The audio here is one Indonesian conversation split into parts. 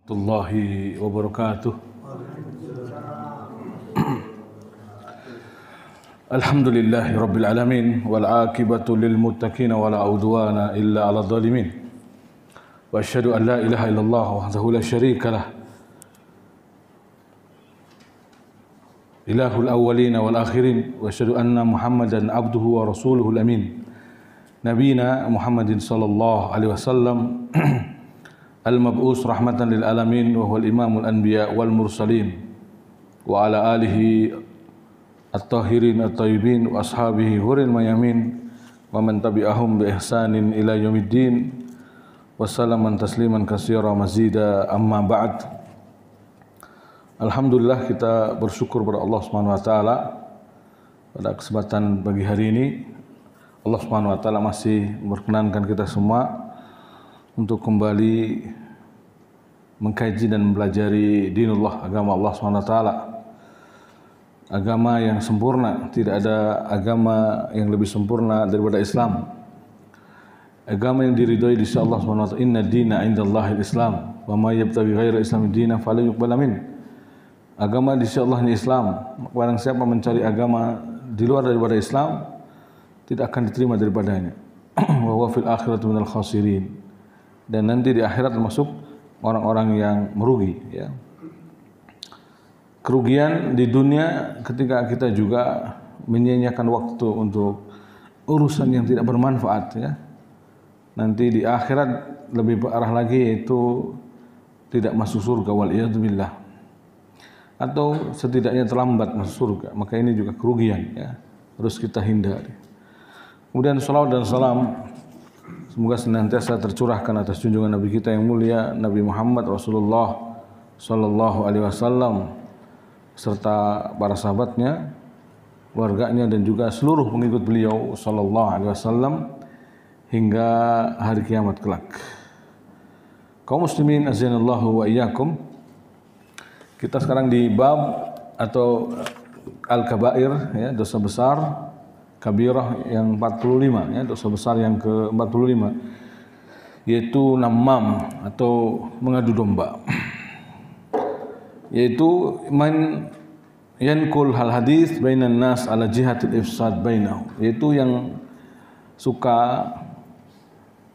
Warahmatullahi wabarakatuh. Alhamdulillahi rabbil alamin wal aqibatu lil muttaqin wala udwana illa 'alal zalimin. Wa asyhadu an la ilaha illallah wahdahu la syarika lah. Ilahul awwalin wal akhirin wa asyhadu anna Muhammadan abduhu wa rasuluhul amin. Nabiyina Muhammadin sallallahu alaihi wasallam al-mab'us rahmatan lil alamin wa huwal imamul anbiya wal mursalin wa ala alihi at-tahirin at-tayyibin wa ashabihi huril mayamin wa man tabi'ahum bi ihsanin ila yaumiddin wa salaman tasliman katsira mazida amma ba'd. Alhamdulillah, kita bersyukur kepada Allah Subhanahu wa taala pada kesempatan pagi hari ini. Allah Subhanahu wa taala masih memperkenankan kita semua untuk kembali mengkaji dan mempelajari dinullah, agama Allah SWT, agama yang sempurna. Tidak ada agama yang lebih sempurna daripada Islam, agama yang diridhoi di sisi Allah SWT. Inna dina indallahil Islam wa ma yabtaghi ghaira Islam dina fala yuqbal min. Agama di sisi Allah ini Islam. Barang siapa mencari agama di luar daripada Islam, tidak akan diterima daripadanya. Wa huwa fil akhirati minal khasirin. Dan nanti di akhirat termasuk orang-orang yang merugi, ya. Kerugian di dunia ketika kita juga menyia-nyiakan waktu untuk urusan yang tidak bermanfaat, ya. Nanti di akhirat lebih parah lagi, yaitu tidak masuk surga, wal iyadzubillah, atau setidaknya terlambat masuk surga. Maka ini juga kerugian, ya, harus kita hindari. Kemudian salawat dan salam semoga senantiasa tercurahkan atas junjungan Nabi kita yang mulia, Nabi Muhammad Rasulullah sallallahu alaihi wasallam, serta para sahabatnya, keluarganya, dan juga seluruh pengikut beliau sallallahu alaihi wasallam hingga hari kiamat kelak. Kaum muslimin azanallahu wa iyyakum. Kita sekarang di bab atau al-kabair, ya, dosa besar kabirah yang 45, ya, dosa besar yang ke-45, yaitu namam atau mengadu domba, yaitu man yankul hal hadis bainan nas ala jihatil ifsad bainahu, yaitu yang suka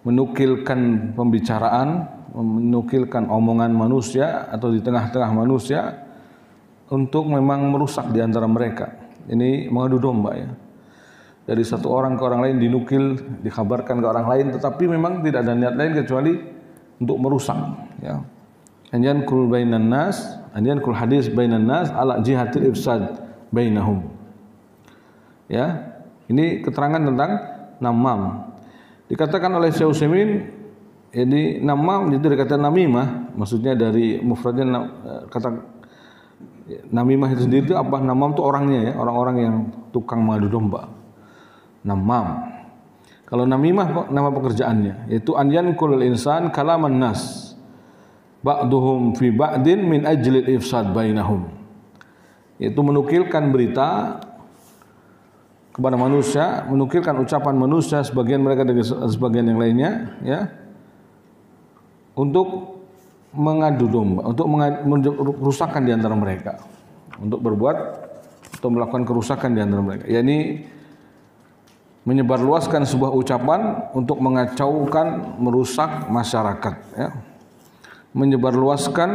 menukilkan pembicaraan, menukilkan omongan manusia atau di tengah-tengah manusia untuk memang merusak di antara mereka. Ini mengadu domba, ya. Dari satu orang ke orang lain dinukil, dikabarkan ke orang lain, tetapi memang tidak ada niat lain kecuali untuk merusak, ya. Anjan kul bainan nas, anjan kul hadis bainan nas ala jihatil ifsad bainahum. Ya, ini keterangan tentang namam. Dikatakan oleh Syekh Utsaimin, jadi namam itu dikatakan namimah, maksudnya dari mufradnya kata namimah itu sendiri itu apa? Namam itu orangnya, ya, orang-orang yang tukang mengadu domba. Namam. Kalau namimah nama pekerjaannya, yaitu an yanqulul insan kalaman nas ba'duhum fi ba'din min ajlil ifsad bainahum, yaitu menukilkan berita kepada manusia, menukilkan ucapan manusia sebagian mereka dari sebagian yang lainnya, ya, untuk mengadu domba, untuk kerusakan di antara mereka, untuk berbuat atau melakukan kerusakan di antara mereka, yakni menyebarluaskan sebuah ucapan untuk mengacaukan, merusak masyarakat, ya. Menyebarluaskan,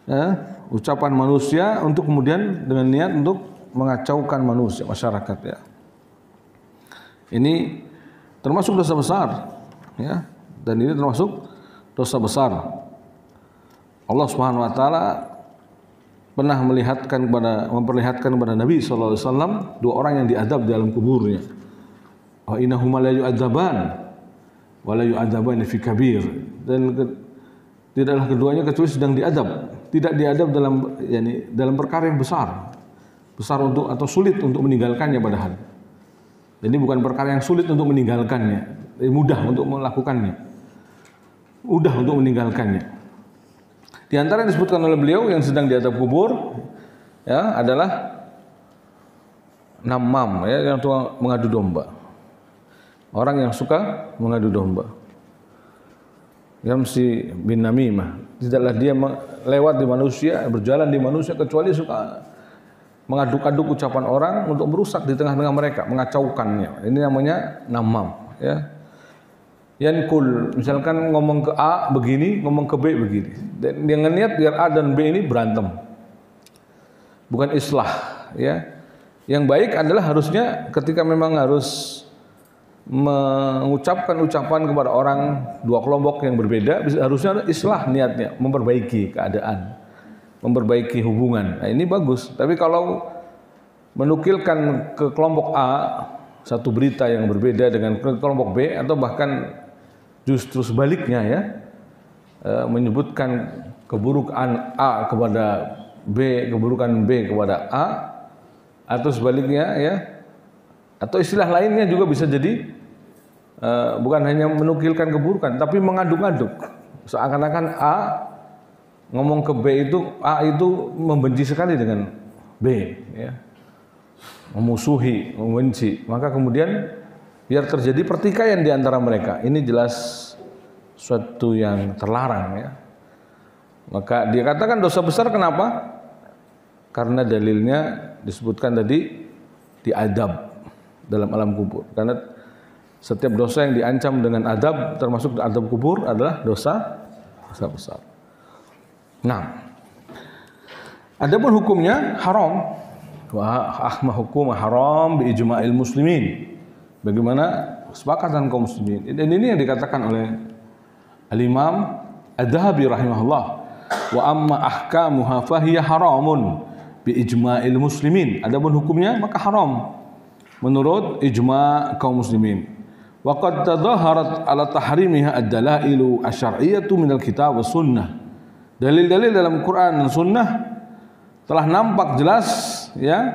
ya, ucapan manusia untuk kemudian dengan niat untuk mengacaukan manusia, masyarakat, ya. Ini termasuk dosa besar, ya, dan ini termasuk dosa besar. Allah Subhanahu wa taala pernah memperlihatkan kepada Nabi sallallahu alaihi wasallam dua orang yang diadab di dalam kuburnya. Wa innahuma la yu'adzaban wa la yu'adzaban fi kabir, dan tidaklah keduanya kecuali sedang diadab, tidak diadab dalam, yakni dalam perkara yang besar untuk atau sulit untuk meninggalkannya padahal. Jadi bukan perkara yang sulit untuk meninggalkannya, mudah untuk melakukannya, mudah untuk meninggalkannya. Di antara yang disebutkan oleh beliau yang sedang diadab kubur, ya, adalah namam, ya, yang tukang mengadu domba. Orang yang suka mengadu domba. Yamsi bin namimah. Tidaklah dia lewat di manusia, berjalan di manusia kecuali suka mengaduk-aduk ucapan orang untuk merusak di tengah-tengah mereka, mengacaukannya. Ini namanya namam, ya. Yankul, misalkan ngomong ke A begini, ngomong ke B begini. Dan dengan niat biar A dan B ini berantem. Bukan islah, ya. Yang baik adalah harusnya ketika memang harus mengucapkan ucapan kepada orang dua kelompok yang berbeda, harusnya islah niatnya, memperbaiki keadaan, memperbaiki hubungan. Nah, ini bagus. Tapi kalau menukilkan ke kelompok A satu berita yang berbeda dengan ke kelompok B, atau bahkan justru sebaliknya, ya, menyebutkan keburukan A kepada B, keburukan B kepada A, atau sebaliknya, ya, atau istilah lainnya juga bisa jadi bukan hanya menukilkan keburukan, tapi mengaduk-aduk. Seakan-akan A ngomong ke B itu, A itu membenci sekali dengan B, ya, memusuhi, membenci. Maka kemudian biar terjadi pertikaian di antara mereka. Ini jelas suatu yang terlarang, ya. Maka dia katakan dosa besar kenapa? Karena dalilnya disebutkan tadi diadab dalam alam kubur. Karena setiap dosa yang diancam dengan adab, termasuk adab kubur, adalah dosa besar. Nah, adapun hukumnya haram. Wa ahma hukum haram bi ijma'il muslimin. Bagaimana kesepakatan kaum muslimin. Dan ini yang dikatakan oleh Al-Imam Ad-Dhahabi rahimahullah. Wa amma ahkamuha fahiya haramun bi ijma'il muslimin. Adapun hukumnya maka haram menurut ijma' kaum muslimin. Wa qad tadhaharat ala tahrimiha ad-dalailu asy-syar'iyyatu minal kitab was sunnah. Dalil-dalil dalam Quran dan sunnah telah nampak jelas, ya,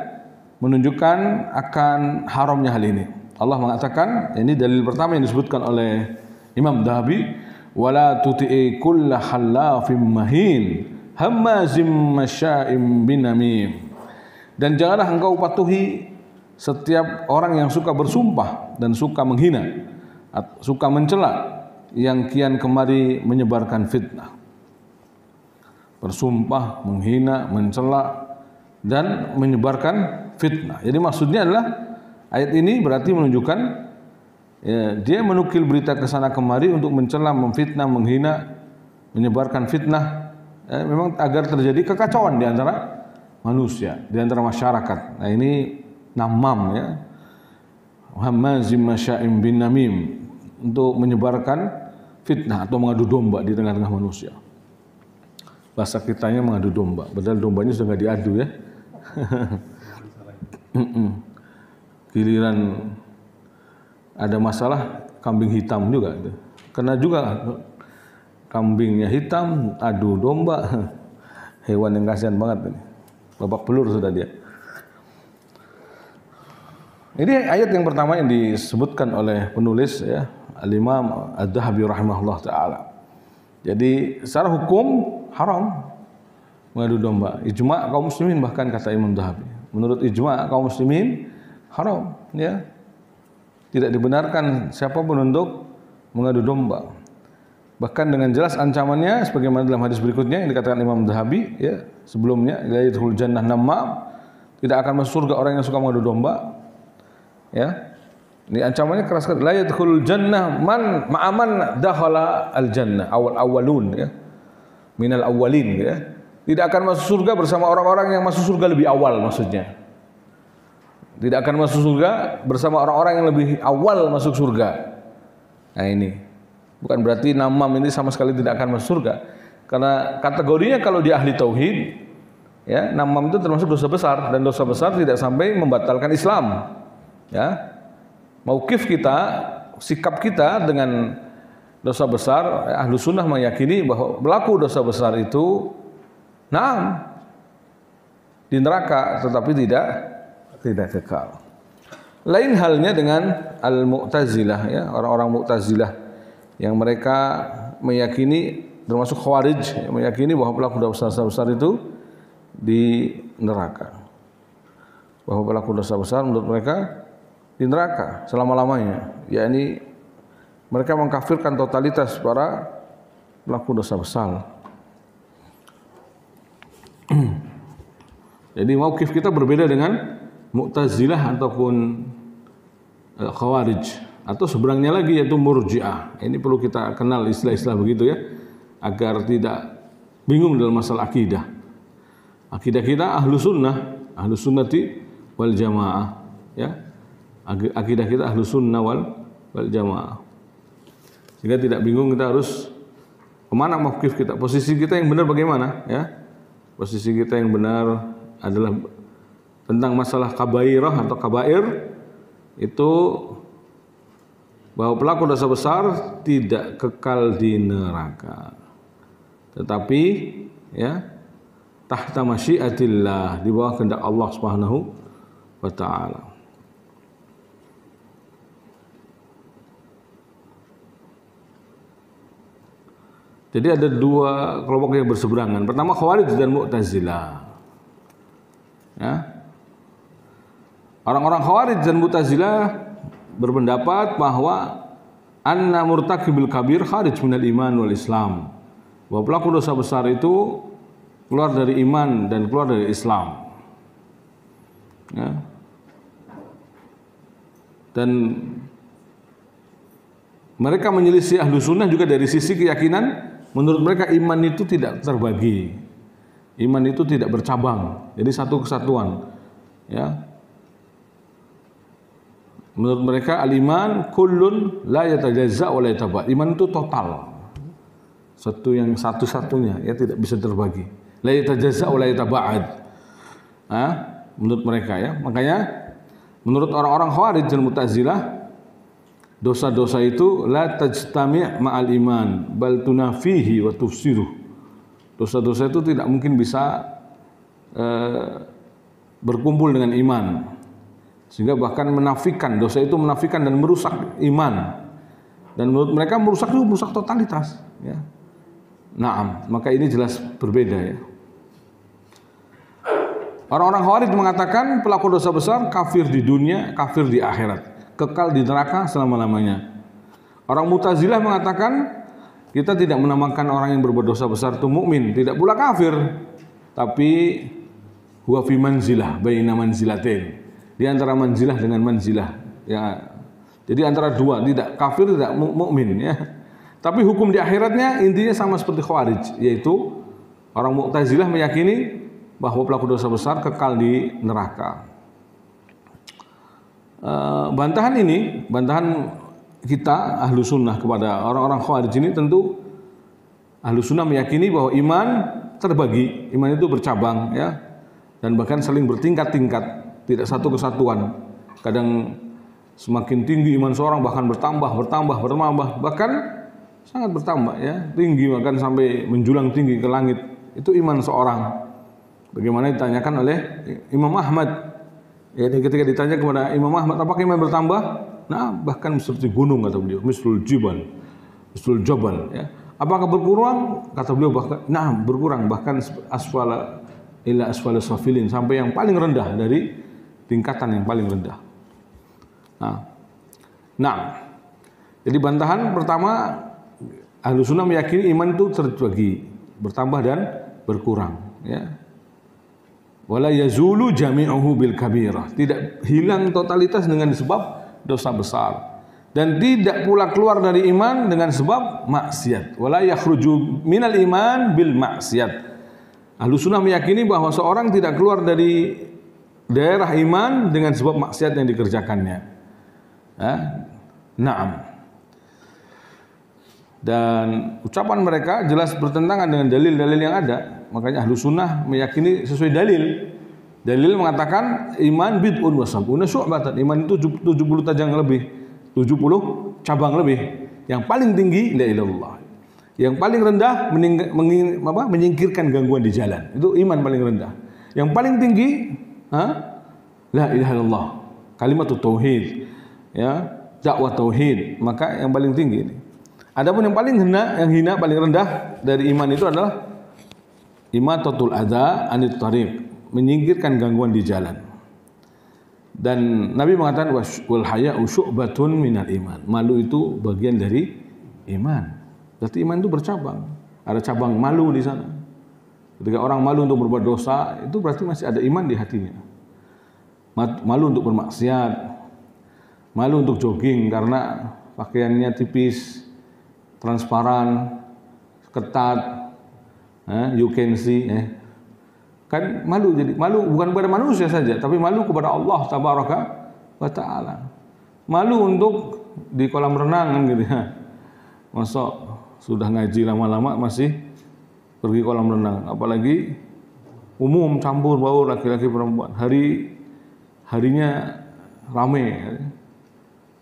menunjukkan akan haramnya hal ini. Allah mengatakan, ini dalil pertama yang disebutkan oleh Imam Dhahabi, wala tuti'i kulla halafim mahin hammazim masya'im binamim. Dan janganlah engkau patuhi setiap orang yang suka bersumpah dan suka menghina, suka mencela, yang kian kemari menyebarkan fitnah. Bersumpah, menghina, mencela, dan menyebarkan fitnah. Jadi maksudnya adalah ayat ini berarti menunjukkan, ya, dia menukil berita ke sana kemari untuk mencela, memfitnah, menghina, menyebarkan fitnah, ya, memang agar terjadi kekacauan di antara manusia, di antara masyarakat. Nah, ini namam, ya, hamazim masya'im bin namim, untuk menyebarkan fitnah atau mengadu domba di tengah-tengah manusia. Bahasa kitanya mengadu domba, padahal dombanya sudah nggak diadu, ya. Giliran ada masalah kambing hitam juga, kena juga kambingnya hitam, adu domba. Hewan yang kasihan banget ini, babak belur sudah dia. Ini ayat yang pertama yang disebutkan oleh penulis, ya, Al-Imam Ad-Dhahabi rahimahullah ta'ala. Jadi secara hukum haram mengadu domba. Ijma' kaum muslimin, bahkan kata Imam Dhahabi. Menurut ijma' kaum muslimin haram, ya. Tidak dibenarkan siapapun untuk mengadu domba. Bahkan dengan jelas ancamannya sebagaimana dalam hadis berikutnya yang dikatakan Imam Dhahabi, ya, sebelumnya, la yadkhulul jannah namam, tidak akan masuk surga orang yang suka mengadu domba. Ya. Ini ancamannya keras sekali. La yadkhulul jannah man ma'aman dakhala al-jannah awalun, ya. Minal awalin, ya. Tidak akan masuk surga bersama orang-orang yang masuk surga lebih awal, maksudnya. Tidak akan masuk surga bersama orang-orang yang lebih awal masuk surga. Nah, ini bukan berarti namam ini sama sekali tidak akan masuk surga. Karena kategorinya kalau dia ahli tauhid, ya, namam itu termasuk dosa besar, dan dosa besar tidak sampai membatalkan Islam. Ya. Mauqif kita, sikap kita dengan dosa besar, ahlu sunnah meyakini bahwa pelaku dosa besar itu di neraka, tetapi tidak kekal. Lain halnya dengan al-Mu'tazilah, ya, orang-orang Mu'tazilah yang mereka meyakini, termasuk Khawarij, yang meyakini bahwa pelaku dosa besar itu di neraka. Bahwa pelaku dosa besar menurut mereka di neraka selama-lamanya, yakni mereka mengkafirkan totalitas para pelaku dosa besar. Jadi mauqif kita berbeda dengan Mu'tazilah ataupun Khawarij, atau seberangnya lagi yaitu Murji'ah. Ini perlu kita kenal istilah-istilah begitu ya, agar tidak bingung dalam masalah akidah. Akidah kita ahlu sunnati wal jamaah ya. Akidah kita ahlu sunnah wal jamaah. Sehingga tidak bingung kita harus kemana mauqif kita, posisi kita yang benar bagaimana ya. Posisi kita yang benar adalah tentang masalah kabairah atau kabair, itu bahwa pelaku dosa besar tidak kekal di neraka, tetapi ya tahta masyiatillah, di bawah kehendak Allah Subhanahu wa taala. Jadi ada dua kelompok yang berseberangan. Pertama Khawarij dan Mu'tazilah. Ya. Orang-orang Khawarij dan Mu'tazilah berpendapat bahwa anna murtakibil kabir kharij minal iman wal Islam. Bahwa pelaku dosa besar itu keluar dari iman dan keluar dari Islam. Ya. Dan mereka menyelisih ahlu sunnah juga dari sisi keyakinan. Menurut mereka iman itu tidak terbagi, iman itu tidak bercabang, jadi satu kesatuan. Ya. Menurut mereka al-iman kullun la yatajazza wa la yatabad. Iman itu total, satu yang satu-satunya, ya tidak bisa terbagi. La yatajazza wa la yatabad. Menurut mereka ya, makanya menurut orang-orang Khawarij dan Mu'tazilah, dosa-dosa itu la tajtami' ma'al iman bal tunafihi wa tufsiruh. Dosa-dosa itu tidak mungkin bisa berkumpul dengan iman, sehingga bahkan menafikan, dosa itu menafikan dan merusak iman. Dan menurut mereka merusak itu merusak totalitas ya. Naam, maka ini jelas berbeda ya. Orang-orang Khawarij mengatakan pelaku dosa besar kafir di dunia, kafir di akhirat, kekal di neraka selama-lamanya. Orang Mu'tazilah mengatakan kita tidak menamakan orang yang berbuat dosa besar itu mukmin, tidak pula kafir, tapi huwa fi manzilah baina manzilatain, di antara manzilah dengan manzilah ya. Jadi antara dua, tidak kafir tidak mukmin ya. Tapi hukum di akhiratnya intinya sama seperti Khawarij, yaitu orang Mu'tazilah meyakini bahwa pelaku dosa besar kekal di neraka. Bantahan kita ahlu sunnah kepada orang-orang Khawarij ini, tentu ahlu sunnah meyakini bahwa iman terbagi, iman itu bercabang ya, dan bahkan saling bertingkat-tingkat, tidak satu kesatuan. Kadang semakin tinggi iman seorang bahkan bertambah, bahkan sangat bertambah ya, tinggi bahkan sampai menjulang tinggi ke langit. Itu iman seorang. Bagaimana ditanyakan oleh Imam Ahmad. Ya, ketika ditanya kepada Imam Ahmad, apakah iman bertambah? Nah, bahkan seperti gunung kata beliau, mislul jabal ya. Apakah berkurang? Kata beliau bahkan berkurang, bahkan asfala ila asfala safilin, sampai yang paling rendah dari tingkatan yang paling rendah. Nah, jadi bantahan pertama, ahlu sunnah meyakini iman itu terbagi, bertambah dan berkurang ya. Wala yazulu jami'uhu bil kabirah, tidak hilang totalitas dengan sebab dosa besar, dan tidak pula keluar dari iman dengan sebab maksiat. Wala yakhruju minal iman bil maksiat. Ahlu sunnah meyakini bahwa seorang tidak keluar dari daerah iman dengan sebab maksiat yang dikerjakannya. Naam. Dan ucapan mereka jelas bertentangan dengan dalil-dalil yang ada. Makanya ahlu sunnah meyakini sesuai dalil. Dalil mengatakan iman bid'un wa sab'una syu'batan. Iman itu 70 tajam lebih, 70 cabang lebih. Yang paling tinggi la ilallah. Yang paling rendah menyingkirkan gangguan di jalan. Itu iman paling rendah. Yang paling tinggi la ilaha illallah, kalimat tauhid ya, dakwah tauhid. Maka yang paling tinggi ini. Adapun yang paling hina, paling rendah dari iman itu adalah imatatul adza anit tariq, menyingkirkan gangguan di jalan. Dan Nabi mengatakan wal haya'u syu'batun minal iman, malu itu bagian dari iman. Berarti iman itu bercabang. Ada cabang malu di sana. Ketika orang malu untuk berbuat dosa, itu berarti masih ada iman di hatinya. Malu untuk bermaksiat, malu untuk jogging karena pakaiannya tipis, transparan, ketat, you can see, kan malu. Jadi malu bukan kepada manusia saja, tapi malu kepada Allah Tabaraka wa Ta'ala. Malu untuk di kolam renang kan gitu ya. Masa sudah ngaji lama-lama masih pergi kolam renang, apalagi umum campur baur laki-laki perempuan. Harinya rame.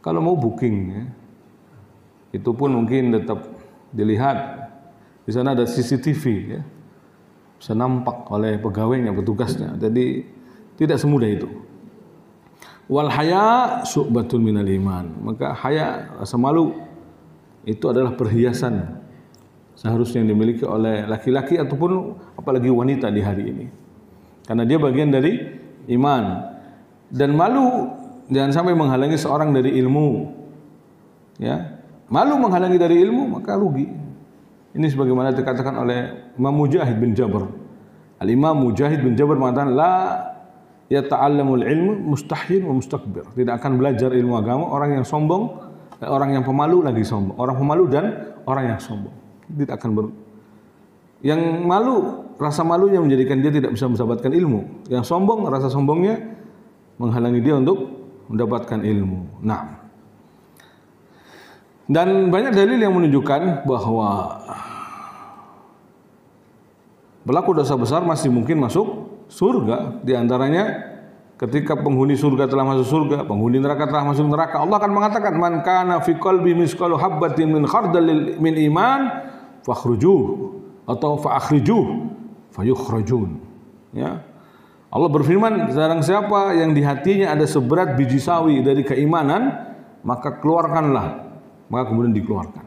Kalau mau booking ya, itu pun mungkin tetap dilihat. Di sana ada CCTV ya. Bisa nampak oleh pegawainya, petugasnya. Jadi tidak semudah itu. Wal haya syu'batun minal iman. Maka haya, rasa malu, itu adalah perhiasan seharusnya yang dimiliki oleh laki-laki ataupun apalagi wanita di hari ini. Karena dia bagian dari iman. Dan malu jangan sampai menghalangi seorang dari ilmu. Ya, malu menghalangi dari ilmu maka rugi. Ini sebagaimana dikatakan oleh Imam Mujahid bin Jabr. Al-Imam Mujahid bin Jabr mengatakan la yata'allamul ilmu mustahyin wa mustakbir. Tidak akan belajar ilmu agama orang yang sombong, orang yang pemalu lagi sombong. Orang pemalu dan orang yang sombong. Tidak akan yang malu, rasa malunya menjadikan dia tidak bisa mendapatkan ilmu. Yang sombong, rasa sombongnya menghalangi dia untuk mendapatkan ilmu. Nah, dan banyak dalil yang menunjukkan bahwa pelaku dosa besar masih mungkin masuk surga. Di antaranya ketika penghuni surga telah masuk surga, penghuni neraka telah masuk neraka, Allah akan mengatakan man kana fi qalbi misqalu habbatin min khardal min iman fakhrujuh atau faakhrijuh fayukhrajun. Ya. Allah berfirman, barang siapa yang di hatinya ada seberat biji sawi dari keimanan, maka keluarkanlah. Maka kemudian dikeluarkan.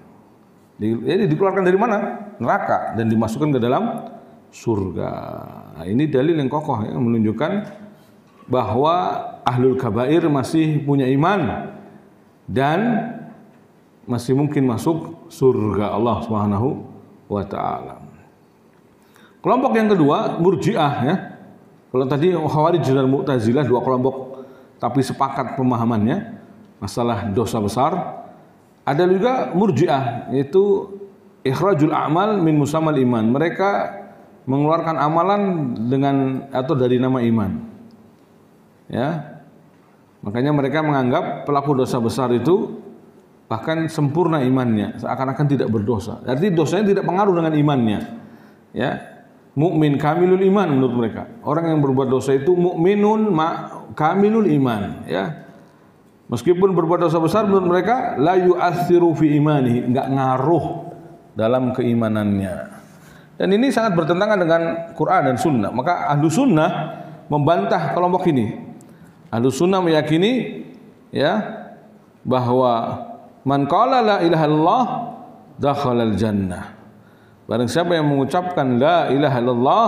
Jadi dikeluarkan dari mana? Neraka dan dimasukkan ke dalam surga. Nah, ini dalil yang kokoh yang menunjukkan bahwa ahlul kabair masih punya iman dan masih mungkin masuk surga Allah Subhanahu wa taala. Kelompok yang kedua, Murji'ah ya. Kalau tadi Khawarij dan Mu'tazilah dua kelompok tapi sepakat pemahamannya masalah dosa besar. Ada juga Murji'ah, yaitu ikhrajul a'mal min musammal iman. Mereka mengeluarkan amalan dengan atau dari nama iman. Ya. Makanya mereka menganggap pelaku dosa besar itu bahkan sempurna imannya, seakan-akan tidak berdosa. Jadi dosanya tidak pengaruh dengan imannya. Ya. Mukmin kamilul iman menurut mereka. Orang yang berbuat dosa itu mukminun kamilul iman, ya. Meskipun berbuat dosa besar menurut mereka la yu'atsiru fi imanihi, enggak ngaruh dalam keimanannya. Dan ini sangat bertentangan dengan Quran dan Sunnah. Maka Ahlu Sunnah membantah kelompok ini. Ahlu Sunnah meyakini ya bahwa man qala la ilaha illallah dakhalal jannah. Barang siapa yang mengucapkan la ilaha illallah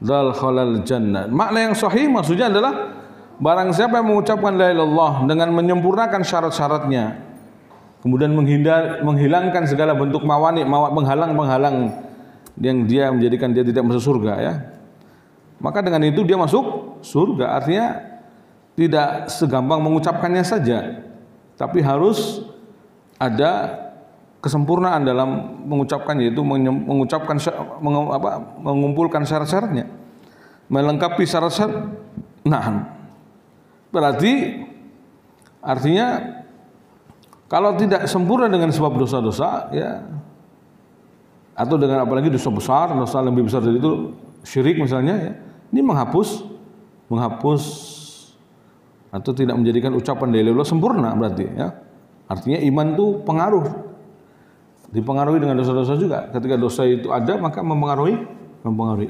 dakhalal jannah. Makna yang sahih maksudnya adalah barang siapa yang mengucapkan la ilaha illallah dengan menyempurnakan syarat-syaratnya, kemudian menghilangkan segala bentuk penghalang-penghalang yang dia menjadikan dia tidak masuk surga ya. Maka dengan itu dia masuk surga. Artinya tidak segampang mengucapkannya saja, tapi harus ada kesempurnaan dalam mengucapkan, yaitu mengumpulkan syarat-syaratnya, melengkapi syarat-syarat. Nah, berarti artinya kalau tidak sempurna dengan sebab dosa-dosa ya, atau dengan apalagi dosa besar, dosa lebih besar dari itu syirik misalnya ya, ini menghapus atau tidak menjadikan ucapan la ilaha illallah sempurna berarti ya. Artinya iman itu dipengaruhi dengan dosa-dosa juga. Ketika dosa itu ada maka mempengaruhi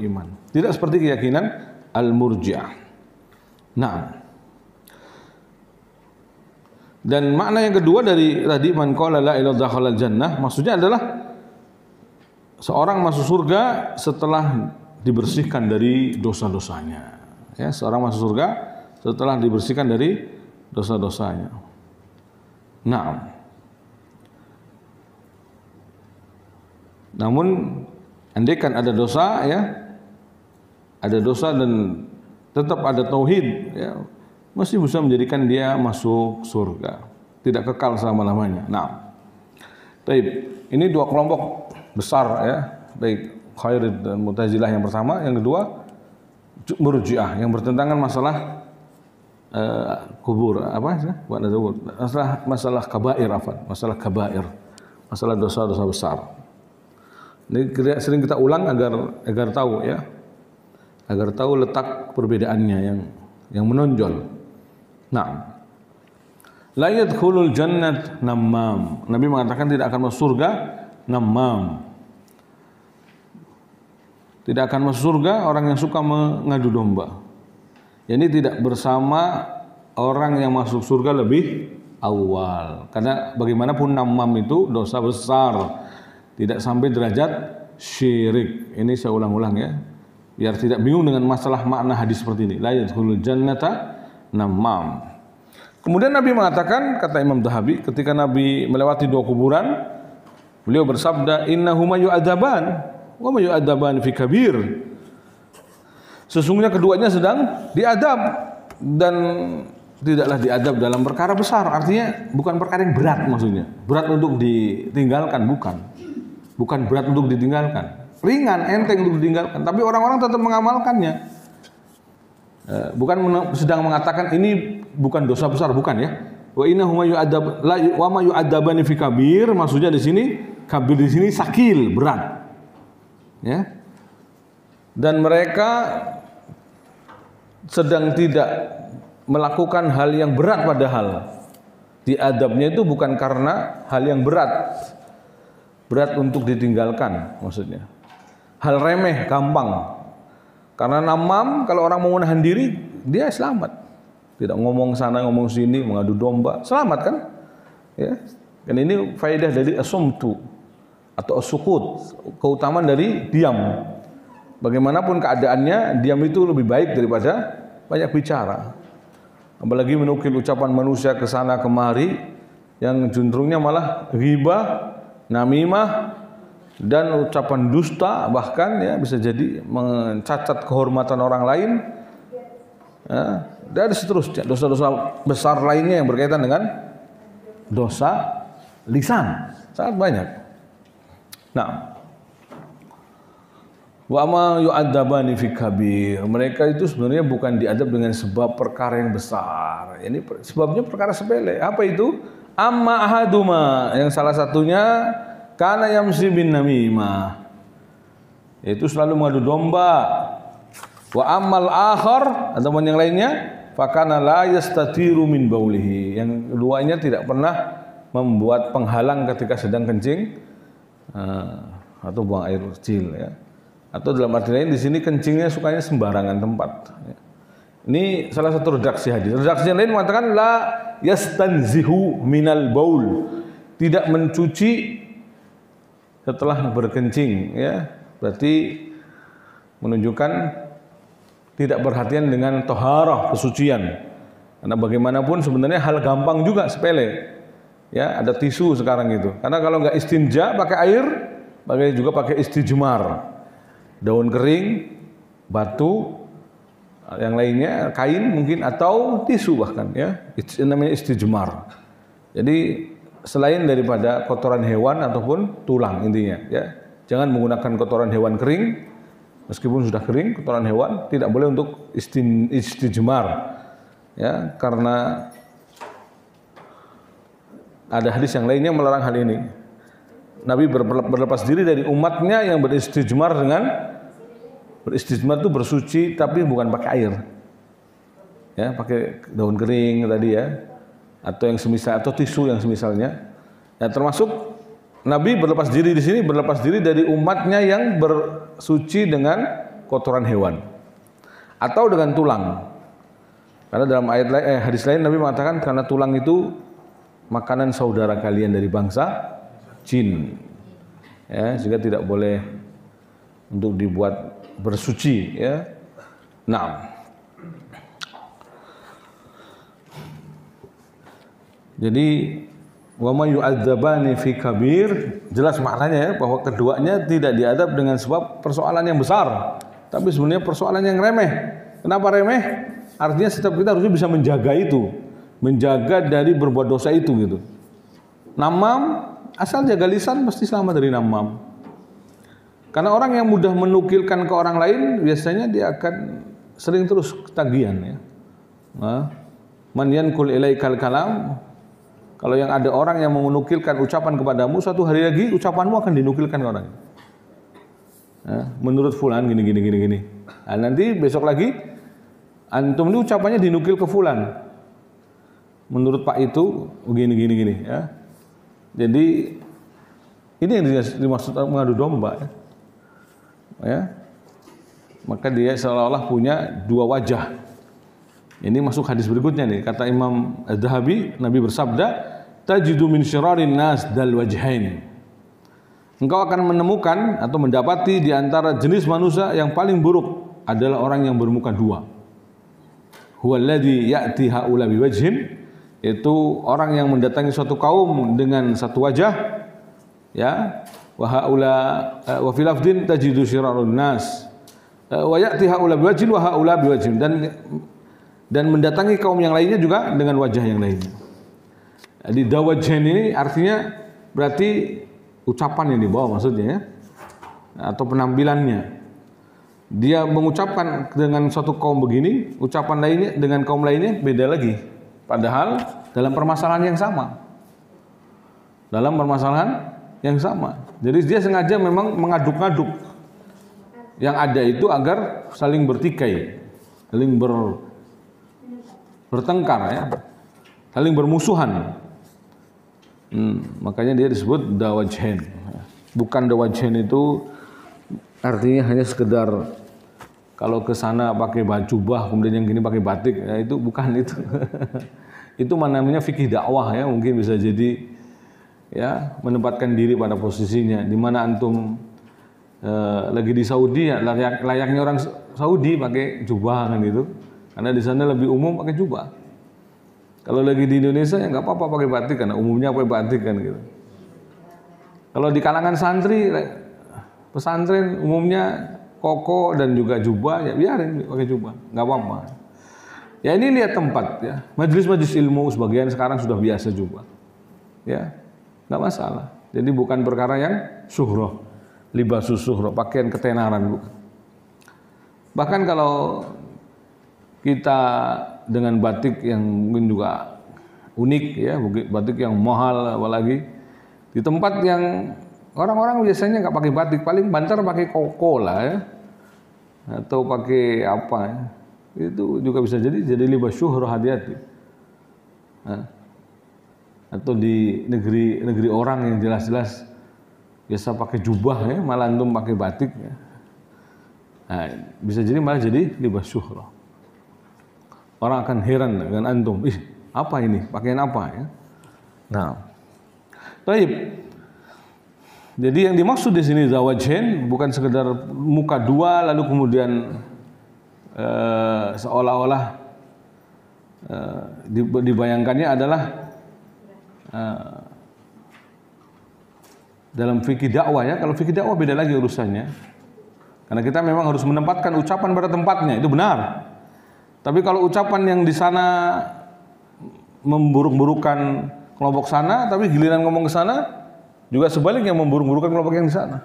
iman. Tidak seperti keyakinan al-Murji'ah. Nah, dan makna yang kedua dari tadi man qala la ilaha illallah jannah, maksudnya adalah seorang masuk surga setelah dibersihkan dari dosa-dosanya. Ya, seorang masuk surga setelah dibersihkan dari dosa-dosanya. Nah, Namun andaikan ada dosa ya, ada dosa dan tetap ada tauhid ya, masih bisa menjadikan dia masuk surga, tidak kekal selama-lamanya. Nah, baik, ini dua kelompok besar ya, baik Khawarij dan Mu'tazilah yang pertama, yang kedua Murji'ah yang bertentangan masalah kubur, masalah kabair, masalah kabair, masalah dosa-dosa besar. Ini sering kita ulang agar tahu ya, agar tahu letak perbedaannya yang menonjol. Nah, la yadkhulul jannat namam. Nabi mengatakan tidak akan masuk surga namam. Tidak akan masuk surga orang yang suka mengadu domba. Ini tidak bersama orang yang masuk surga lebih awal. Karena bagaimanapun namam itu dosa besar, tidak sampai derajat syirik. Ini saya ulang-ulang ya, biar tidak bingung dengan masalah makna hadis seperti ini. La yadkhulul jannata namam. Kemudian Nabi mengatakan, kata Imam Dhahabi, ketika Nabi melewati dua kuburan, beliau bersabda, innahuma yu'adzaban wa ma yu'adzaban fi kabir. Sesungguhnya keduanya sedang diadab dan tidaklah diadab dalam perkara besar. Artinya bukan perkara yang berat, maksudnya berat untuk ditinggalkan, bukan berat untuk ditinggalkan, ringan, enteng untuk ditinggalkan, tapi orang-orang tetap mengamalkannya. Bukan sedang mengatakan ini bukan dosa besar, bukan ya. Wa innahuma yu'adzab la wa ma yu'adzabani fi kabir, maksudnya di sini kabir di sini sakil, berat. Ya. Dan mereka sedang tidak melakukan hal yang berat, padahal diadabnya itu bukan karena hal yang berat untuk ditinggalkan, maksudnya hal remeh, gampang. Karena namam, kalau orang mau menahan diri, dia selamat, tidak ngomong sana ngomong sini, mengadu domba, selamat kan ya. Dan ini faedah dari asumtu atau sukut, keutamaan dari diam. Bagaimanapun keadaannya, diam itu lebih baik daripada banyak bicara. Apalagi menukil ucapan manusia ke sana kemari yang cenderungnya malah ghibah, namimah, dan ucapan dusta, bahkan ya bisa jadi mencacat kehormatan orang lain. Ya, dan seterusnya dosa-dosa besar lainnya yang berkaitan dengan dosa lisan sangat banyak. Nah, wa ma yu'adzabani fi kabir. Mereka itu sebenarnya bukan diadab dengan sebab perkara yang besar. Ini sebabnya perkara sepele. Apa itu? Amma ahaduma, yang salah satunya kana yamsi bin namimah, itu selalu mengadu domba. Wa ammal akhar, ataupun yang lainnya, fakana la yastatiru min baulihi, yang keduanya tidak pernah membuat penghalang ketika sedang kencing atau buang air kecil ya. Atau dalam arti lain di sini kencingnya sukanya sembarangan tempat. Ini salah satu redaksi hadis. Redaksi yang lain mengatakan la yastanzihu minal baul, tidak mencuci setelah berkencing ya. Berarti menunjukkan tidak perhatian dengan toharah, kesucian. Karena bagaimanapun sebenarnya hal gampang juga, sepele. Ya, ada tisu sekarang itu. Karena kalau nggak istinja pakai air, pakai istijmar. Daun kering, batu, yang lainnya kain mungkin, atau tisu bahkan ya. Itu namanya istijmar. Jadi selain daripada kotoran hewan ataupun tulang intinya ya. Jangan menggunakan kotoran hewan kering, meskipun sudah kering kotoran hewan, tidak boleh untuk istijmar ya, karena ada hadis yang lainnya melarang hal ini. Nabi berlepas diri dari umatnya yang beristijmar itu bersuci tapi bukan pakai air ya, pakai daun kering tadi ya, atau yang semisal, atau tisu yang semisalnya ya. Termasuk Nabi berlepas diri di sini, berlepas diri dari umatnya yang bersuci dengan kotoran hewan atau dengan tulang. Karena dalam hadis lain Nabi mengatakan karena tulang itu makanan saudara kalian dari bangsa jin ya, sehingga tidak boleh untuk dibuat bersuci ya. Nah, jadi wa may yu'adzabani fi kabir, jelas maknanya ya, bahwa keduanya tidak diadab dengan sebab persoalan yang besar, tapi sebenarnya persoalan yang remeh. Kenapa remeh? Artinya setiap kita harusnya bisa menjaga itu, menjaga dari berbuat dosa itu gitu. Namam, asal jaga lisan pasti selamat dari namam. Karena orang yang mudah menukilkan ke orang lain biasanya dia akan sering terus ketagihan ya. Man yankul ilaikal kalam, kalau yang ada orang yang menukilkan ucapan kepadamu, suatu hari lagi ucapanmu akan dinukilkan ke orang. Menurut fulan gini. Nah, nanti besok lagi antum ini ucapannya dinukil ke fulan. Menurut Pak itu gini ya. Jadi ini yang dimaksud mengadu domba ya. Maka dia seolah-olah punya dua wajah. Ini masuk hadis berikutnya nih, kata Imam Az-Zahabi, Nabi bersabda, tajidu min syirarin nas dal wajhain. Engkau akan menemukan atau mendapati di antara jenis manusia yang paling buruk adalah orang yang bermuka dua. Huwallazi ya'ti haula biwajhin, itu orang yang mendatangi suatu kaum dengan satu wajah, ya. Wa haula wa fil lafdin tajidu syirarun nas. Wa ya'ti haula biwajhin wa haula biwajhin, dan mendatangi kaum yang lainnya juga dengan wajah yang lainnya. Jadi dawajhan ini artinya berarti ucapan yang dibawa maksudnya ya, atau penampilannya. Dia mengucapkan dengan suatu kaum begini, ucapan lainnya dengan kaum lainnya beda lagi. Padahal dalam permasalahan yang sama. Dalam permasalahan yang sama. Jadi dia sengaja memang mengaduk-aduk yang ada itu agar saling bertikai, saling bertengkar ya, saling bermusuhan. Makanya dia disebut dawajhen. Bukan dawajhen itu artinya hanya sekedar kalau ke sana pakai baju bah, kemudian yang gini pakai batik, ya itu bukan itu. Itu namanya fikih dakwah ya, mungkin bisa jadi ya menempatkan diri pada posisinya. Di mana antum lagi di Saudi ya layaknya orang Saudi pakai jubah kan gitu. Karena di sana lebih umum pakai jubah. Kalau lagi di Indonesia ya nggak apa-apa pakai batik karena umumnya pakai batik kan gitu. Kalau di kalangan santri, pesantren umumnya koko dan juga jubah, ya biarin pakai jubah, nggak apa-apa. Ya ini lihat tempat ya. Majelis-majelis ilmu sebagian sekarang sudah biasa jubah, ya nggak masalah. Jadi bukan perkara yang syuhroh, libasus syuhroh, pakaian ketenaran bukan. Bahkan kalau kita dengan batik yang mungkin juga unik ya, batik yang mahal apalagi di tempat yang orang-orang biasanya nggak pakai batik, paling banter pakai koko lah ya, atau pakai apa ya, itu juga bisa jadi libas syuhroh, hati-hati. Atau di negeri orang yang jelas-jelas biasa pakai jubah ya, malah antum pakai batik ya. Nah, bisa jadi malah jadi libas syuhroh. Orang akan heran dengan antum, apa ini? Pakaian apa ya? Nah, baik. Jadi yang dimaksud di sini zawajhen bukan sekedar muka dua lalu kemudian seolah-olah dibayangkannya adalah dalam fikih dakwah ya. Kalau fikih dakwah beda lagi urusannya. Karena kita memang harus menempatkan ucapan pada tempatnya, itu benar. Tapi kalau ucapan yang di sana memburuk-burukan kelompok sana, tapi giliran ngomong ke sana juga sebaliknya memburuk-burukan kelompok yang di sana.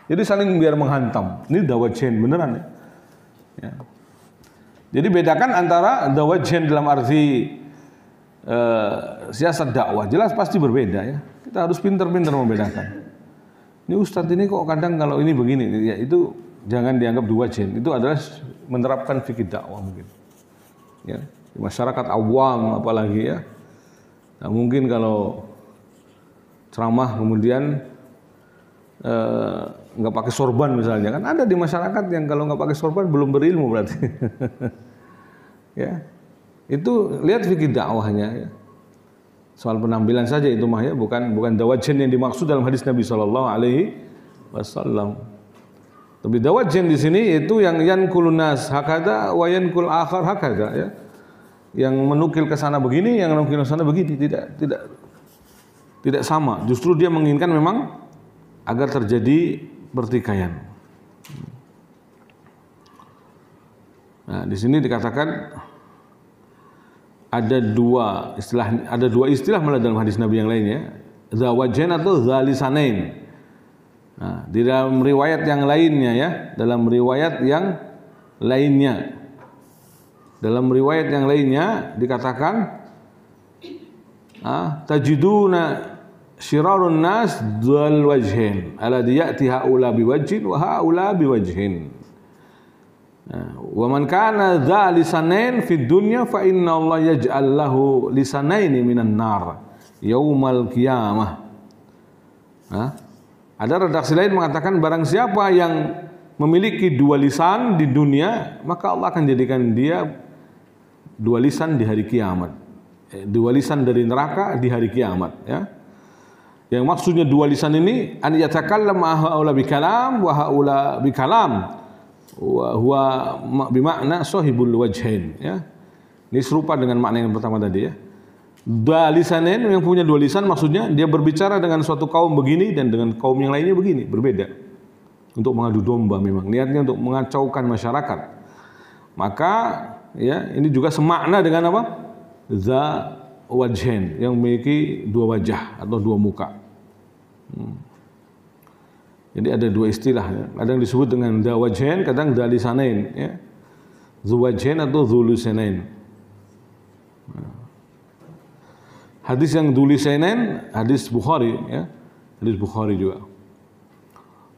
Jadi saling biar menghantam. Ini dawajhen beneran ya. Ya. Jadi bedakan antara dawajhen dalam arti siasat dakwah, jelas pasti berbeda ya. Kita harus pintar-pintar membedakan. Ini ustadz ini kok kadang kalau ini begini, ya itu jangan dianggap dawajhen. Itu adalah menerapkan fikih dakwah mungkin. Ya, di masyarakat awam apalagi ya. Nah, mungkin kalau ceramah kemudian nggak pakai sorban misalnya, kan ada di masyarakat yang kalau nggak pakai sorban belum berilmu berarti. Ya, itu lihat fikih dakwahnya ya. Soal penampilan saja itu mah ya, bukan dawajhen yang dimaksud dalam hadis Nabi Shallallahu Alaihi Wasallam. Tapi dawajhen di sini itu yang yankulun nas hakada wa yankul akhar hakada ya. Yang menukil ke sana begini, yang menukil ke sana begini, tidak tidak sama. Justru dia menginginkan memang agar terjadi pertikaian. Nah, di sini dikatakan ada dua istilah malah dalam hadis Nabi yang lainnya, zawajin atau zalisanain. Nah, di dalam riwayat yang lainnya ya, dalam riwayat yang lainnya dikatakan tajiduna syirarun nas dzal wajhin alladhi ya'ti haula biwajhin wa haula biwajhin. Wa man kana dza lisanain fid dunya fa inna Allah yaj'al lahu lisanaini minan nar yaumal qiyamah. Ada redaksi lain mengatakan barang siapa yang memiliki dua lisan di dunia, maka Allah akan jadikan dia dua lisan di hari kiamat. Dua lisan dari neraka di hari kiamat, ya. Yang maksudnya dua lisan ini an yatakallam haula bikalam wa haula bikalam wa huwa bimakna sahibul wajhain, ya. Ini serupa dengan makna yang pertama tadi, ya. Dua lisanen yang punya dua lisan maksudnya dia berbicara dengan suatu kaum begini dan dengan kaum yang lainnya begini, berbeda. Untuk mengadu domba memang niatnya untuk mengacaukan masyarakat. Maka ya ini juga semakna dengan apa? Za wajhain yang memiliki dua wajah atau dua muka. Jadi ada dua istilah, ya. Kadang disebut dengan da wajhain, kadang da lisanain, ya. Zu wajhain atau zu lisanain. Hadis yang du lisanain hadis Bukhari, ya. Hadis Bukhari juga.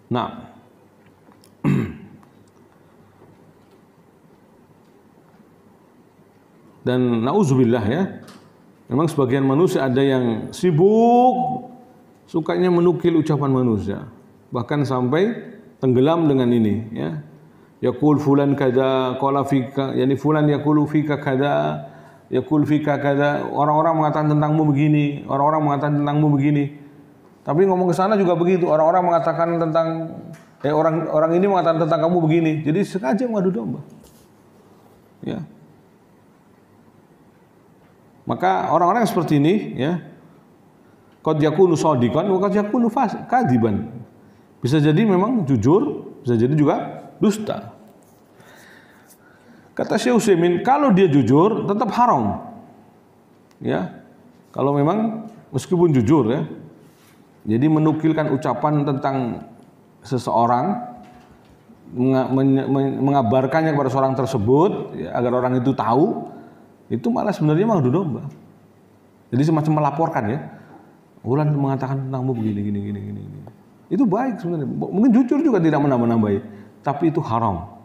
Nah, dan nauzubillah, ya. Memang sebagian manusia ada yang sibuk sukanya menukil ucapan manusia, bahkan sampai tenggelam dengan ini, ya. Yaqul fulan kada qala fika, yani fulan yaqulu fika kada, yaqul fika kada. Orang-orang mengatakan tentangmu begini, orang-orang mengatakan tentangmu begini. Tapi ngomong ke sana juga begitu, orang-orang mengatakan tentang orang ini mengatakan tentang kamu begini. Jadi sengaja mengadu domba. Ya. Maka orang-orang seperti ini, ya, qad yakunu shadiqan wa qad yakunu kadiban. Bisa jadi memang jujur, bisa jadi juga dusta. Kata Syekh Utsaimin, kalau dia jujur tetap haram. Ya. Kalau memang meskipun jujur, ya. Jadi menukilkan ucapan tentang seseorang, mengabarkannya kepada seorang tersebut, ya, agar orang itu tahu, itu malah sebenarnya mengadu domba. Jadi semacam melaporkan, ya. Ulan mengatakan tentangmu begini, gini. Itu baik sebenarnya. Mungkin jujur juga tidak menambah-nambahi, tapi itu haram.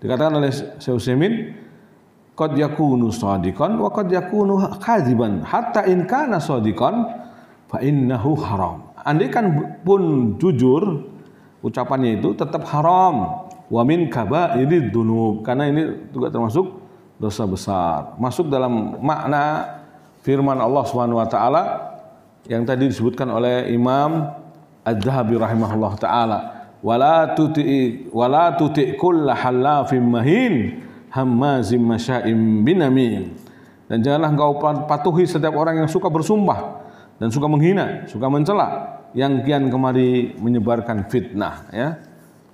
Dikatakan oleh Syekh Utsaimin, qad yakunu shadiqan wa qad yakunu kadziban, hatta in kana shadiqan fa innahu haram. Andaikan pun jujur ucapannya itu tetap haram. Wa min kabairid dzunub, karena ini juga termasuk dosa besar. Masuk dalam makna firman Allah Subhanahu wa taala yang tadi disebutkan oleh Imam Az-Zahabi rahimahullah taala, wala tuti kulla halafim mahin hammazim masya'im binamin. Dan janganlah engkau patuhi setiap orang yang suka bersumpah dan suka menghina, suka mencela, yang kian kemari menyebarkan fitnah, ya.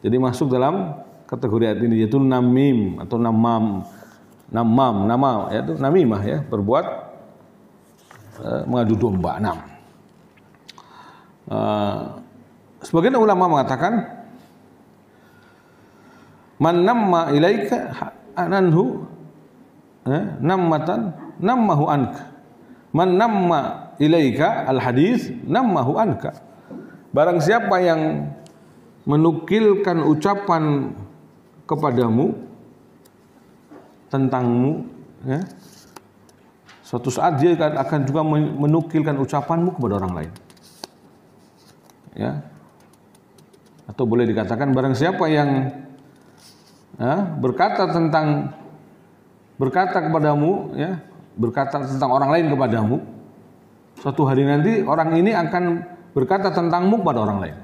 Jadi masuk dalam kategori ayat ini, yaitu namim atau nama, yaitu namimah, ya, berbuat mengadu domba. Sebagian ulama mengatakan man namma ilaika ananhu nammatan nammahu anka, man namma ilaika al hadis nammahu anka. Barang siapa yang menukilkan ucapan kepadamu tentangmu, ya, suatu saat dia akan juga menukilkan ucapanmu kepada orang lain, ya. Atau boleh dikatakan barang siapa yang berkata kepadamu, ya, berkata tentang orang lain kepadamu, suatu hari nanti orang ini akan berkata tentangmu kepada orang lain.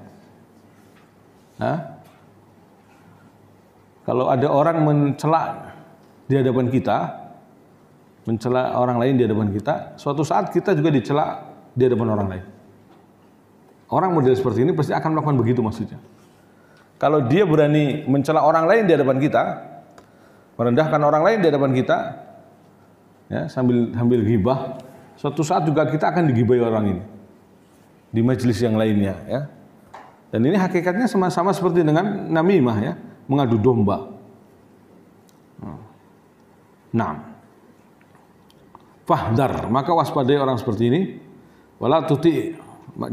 Kalau ada orang mencela di hadapan kita, mencela orang lain di hadapan kita, suatu saat kita juga dicela di hadapan orang lain. Orang model seperti ini pasti akan melakukan begitu maksudnya. Kalau dia berani mencela orang lain di hadapan kita, merendahkan orang lain di hadapan kita, ya, sambil ghibah, suatu saat juga kita akan digibahi orang ini di majelis yang lainnya, ya. Dan ini hakikatnya sama-sama seperti dengan namimah, ya, mengadu domba. Nah, fahdar, maka waspadai orang seperti ini, wala tuti,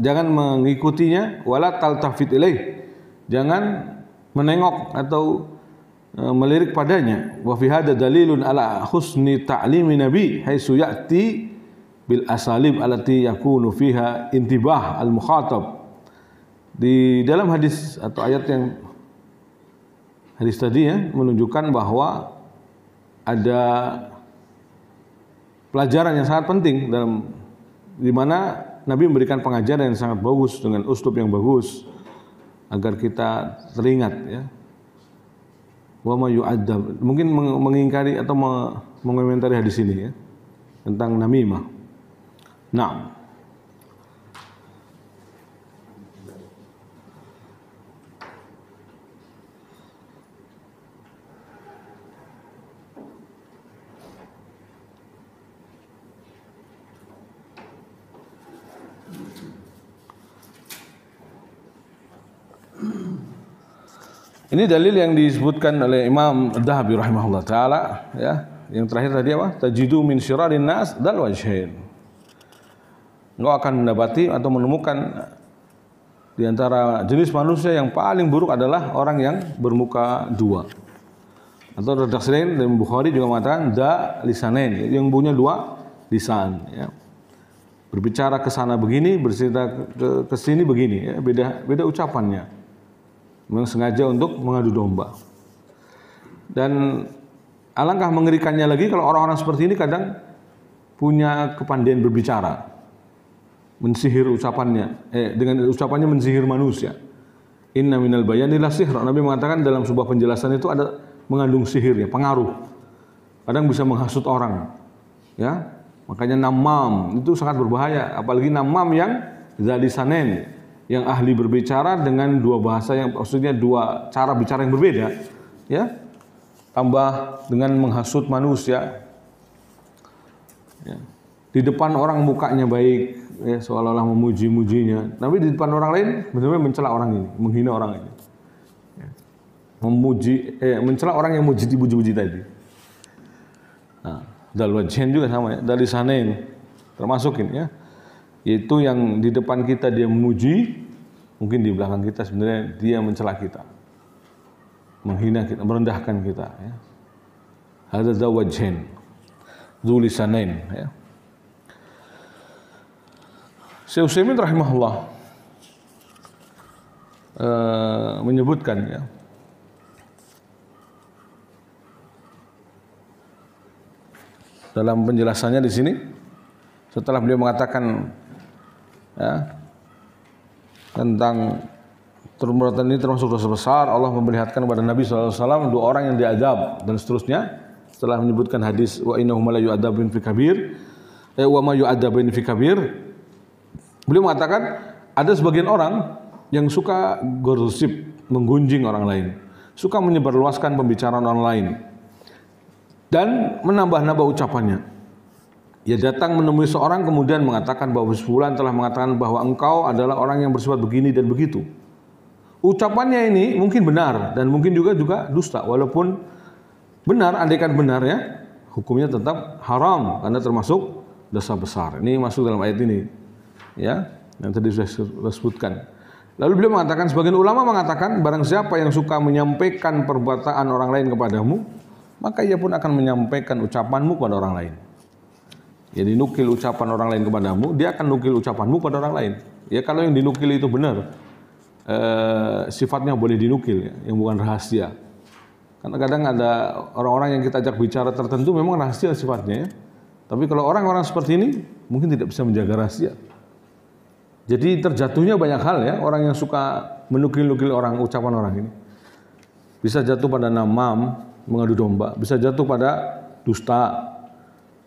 jangan mengikutinya, wala taltafit ilaih, jangan menengok atau melirik padanya. Wa fi hadza dalilun ala husni ta'limi nabi haitsu ya'ti bil asalib allati yakunu fiha intibah al mukhatab. Di dalam hadis atau ayat yang hadis tadi, ya, menunjukkan bahwa ada pelajaran yang sangat penting dalam di mana Nabi memberikan pengajaran yang sangat bagus dengan uslub yang bagus agar kita teringat, ya. Wa ma yu'adzab, mungkin mengingkari atau mengomentari hadis ini, ya, tentang namimah. Nah, ini dalil yang disebutkan oleh Imam Adz-Dzahabi rahimahullah taala, ya. Yang terakhir tadi apa? Tajidu min syirarin nas dal wajhain. Engkau akan mendapati atau menemukan di antara jenis manusia yang paling buruk adalah orang yang bermuka dua. Atau redaksi lain dari Bukhari juga mengatakan da lisanain, yang punya dua lisan, ya. Berbicara ke sana begini, bercerita ke sini begini, ya. Beda ucapannya. Memang sengaja untuk mengadu domba. Dan alangkah mengerikannya lagi kalau orang-orang seperti ini kadang punya kepandaian berbicara, mensihir ucapannya, dengan ucapannya mensihir manusia. Inna minal bayani la sihr. Nabi mengatakan dalam sebuah penjelasan itu ada mengandung sihir, ya, pengaruh. Kadang bisa menghasut orang, ya. Makanya namam itu sangat berbahaya, apalagi namam yang zalisanen, yang ahli berbicara dengan dua bahasa, yang maksudnya dua cara bicara yang berbeda, ya, tambah dengan menghasut manusia, ya. Di depan orang mukanya baik, ya, seolah-olah memuji-mujinya, tapi di depan orang lain benar-benar mencela orang ini, menghina orang ini, ya. Mencela orang yang muji dipuji-puji tadi. Nah, dal wajhain juga sama, ya, dari sanain termasukin, ya. Yaitu yang di depan kita dia memuji, mungkin di belakang kita sebenarnya dia mencela kita, menghina kita, merendahkan kita, ya. Hadza wajhain dzul lisanain, ya. Syekh Utsaimin rahimahullah menyebutkan, ya, dalam penjelasannya di sini setelah beliau mengatakan, ya, tentang perbuatan ini termasuk dosa besar, Allah memperlihatkan kepada Nabi SAW dua orang yang diazab dan seterusnya. Setelah menyebutkan hadis wa innahum la yu'adzabun fi kabir, wa ma yu'adzabun fi kabir, beliau mengatakan ada sebagian orang yang suka gosip, menggunjing orang lain, suka menyebarluaskan pembicaraan orang lain dan menambah-nambah ucapannya. Ia datang menemui seorang kemudian mengatakan bahwa fulan telah mengatakan bahwa engkau adalah orang yang bersifat begini dan begitu. Ucapannya ini mungkin benar dan mungkin juga dusta. Walaupun benar, andaikan benar, ya, hukumnya tetap haram karena termasuk dosa besar. Ini masuk dalam ayat ini, ya, yang tadi sudah disebutkan. Lalu beliau mengatakan, sebagian ulama mengatakan barang siapa yang suka menyampaikan perbuatan orang lain kepadamu, maka ia pun akan menyampaikan ucapanmu kepada orang lain. Jadi nukil ucapan orang lain kepadamu, dia akan nukil ucapanmu pada orang lain. Ya, kalau yang dinukil itu benar, sifatnya boleh dinukil, ya, yang bukan rahasia. Karena kadang ada orang-orang yang kita ajak bicara tertentu memang rahasia sifatnya, ya. Tapi kalau orang-orang seperti ini mungkin tidak bisa menjaga rahasia. Jadi terjatuhnya banyak hal, ya, orang yang suka menukil-nukil orang, ucapan orang ini. Bisa jatuh pada namam, mengadu domba, bisa jatuh pada dusta.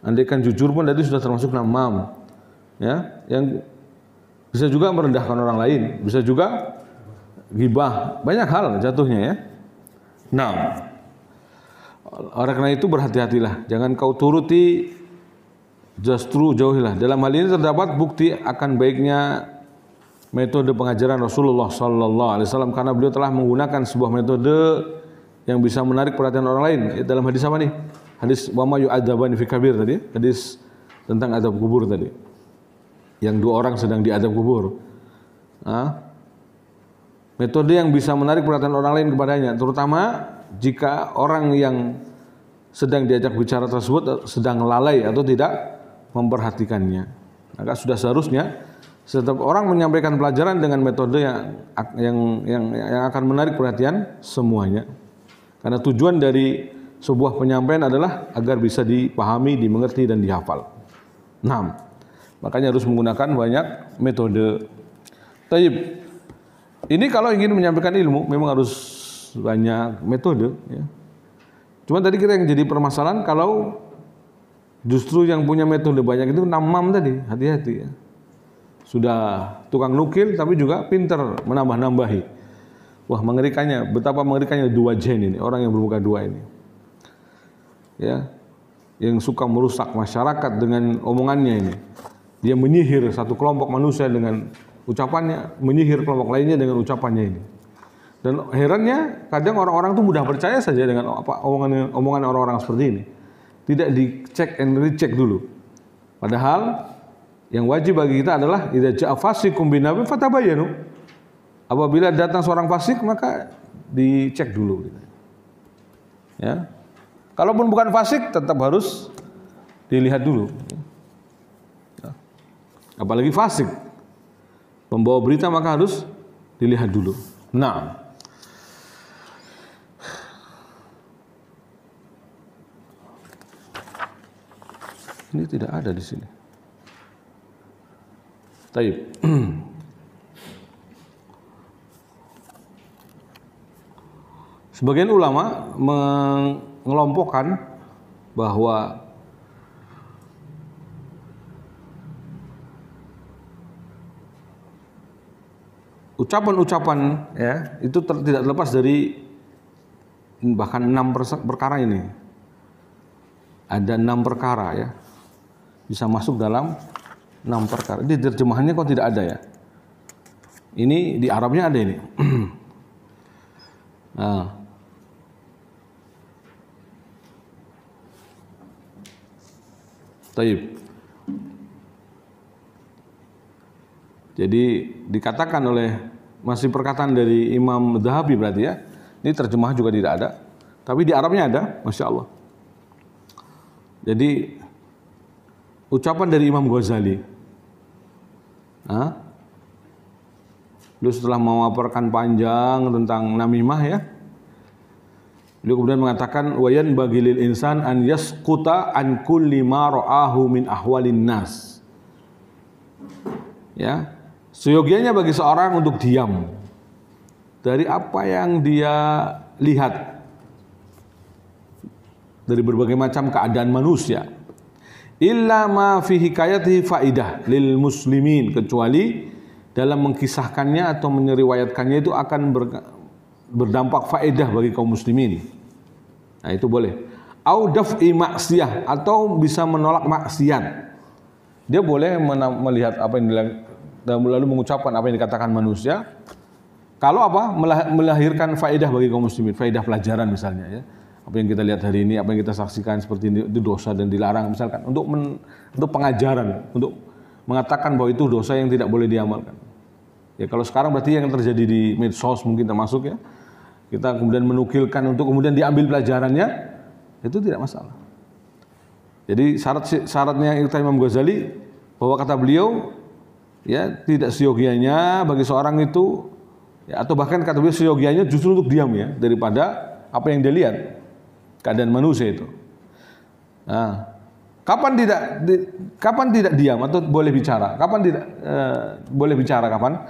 Andaikan jujur pun tadi sudah termasuk namam, ya, yang Bisa juga merendahkan orang lain, bisa juga ghibah, banyak hal jatuhnya ya. Nah, oleh karena itu berhati-hatilah, jangan kau turuti, justru jauhilah. Dalam hal ini terdapat bukti akan baiknya metode pengajaran Rasulullah SAW karena beliau telah menggunakan sebuah metode yang bisa menarik perhatian orang lain. Dalam hadis apa nih? Hadis wa ma yu'adzabani fi kabir tadi, hadis tentang azab kubur tadi. Yang dua orang sedang diazab kubur. Metode yang bisa menarik perhatian orang lain kepadanya, terutama jika orang yang sedang diajak bicara tersebut sedang lalai atau tidak memperhatikannya. Maka sudah seharusnya setiap orang menyampaikan pelajaran dengan metode yang akan menarik perhatian semuanya. Karena tujuan dari sebuah penyampaian adalah agar bisa dipahami, dimengerti dan dihafal. Makanya harus menggunakan banyak metode. Taib. Ini kalau ingin menyampaikan ilmu memang harus banyak metode. Ya. Cuma tadi kita yang jadi permasalahan kalau justru yang punya metode banyak itu namam tadi, hati-hati ya. Sudah tukang nukil tapi juga pinter menambah-nambahi. Wah mengerikannya, betapa mengerikannya dua jen ini, orang yang bermuka dua ini. Ya, yang suka merusak masyarakat dengan omongannya ini. Dia menyihir satu kelompok manusia dengan ucapannya, menyihir kelompok lainnya dengan ucapannya ini. Dan herannya kadang orang-orang tuh mudah percaya saja dengan omongan orang-orang seperti ini. Tidak dicek and recheck dulu. Padahal yang wajib bagi kita adalah idza ja'a fasiqun binaba'in fatabayyanu. Apabila datang seorang fasik maka dicek dulu. Ya. Kalaupun bukan fasik tetap harus dilihat dulu. Apalagi fasik, pembawa berita maka harus dilihat dulu. Nah, ini tidak ada di sini. Taib. Sebagian ulama mengelompokkan bahwa ucapan-ucapan ya itu tidak terlepas dari bahkan 6 perkara ini. Ada 6 perkara ya. Bisa masuk dalam 6 perkara. Di terjemahannya kok tidak ada ya. Ini di Arabnya ada ini. Nah. Taib. Jadi dikatakan oleh masih perkataan dari Imam Dzahabi berarti ya. Ini terjemah juga tidak ada. Tapi di Arabnya ada, Masya Allah. Jadi ucapan dari Imam Ghazali. Beliau setelah memaparkan panjang tentang namimah ya. Beliau kemudian mengatakan wayan bagilil insan an yasquta an kulli ma ra'ahu min ahwalin nas. Ya. Seyogianya bagi seorang untuk diam dari apa yang dia lihat dari berbagai macam keadaan manusia. Illa ma fi hikayatihi faidah lil muslimin, kecuali dalam mengkisahkannya atau menyeriwayatkannya itu akan berdampak faedah bagi kaum muslimin. Nah, itu boleh. Au daf'i maksiyah, atau bisa menolak maksiat. Dia boleh melihat apa yang lalu mengucapkan apa yang dikatakan manusia. Kalau apa? Melahirkan faedah bagi kaum muslimin, faedah pelajaran misalnya ya. Apa yang kita lihat hari ini, apa yang kita saksikan seperti ini, itu dosa dan dilarang misalkan untuk pengajaran, untuk mengatakan bahwa itu dosa yang tidak boleh diamalkan. Ya kalau sekarang berarti yang terjadi di medsos mungkin termasuk ya. Kita kemudian menukilkan untuk kemudian diambil pelajarannya, itu tidak masalah. Jadi syaratnya Imam Ghazali bahwa kata beliau ya tidak seyogianya bagi seorang itu ya, atau bahkan kata beliau seyogianya justru untuk diam ya daripada apa yang dia lihat keadaan manusia itu. Nah, kapan tidak diam atau boleh bicara? Kapan tidak boleh bicara kapan?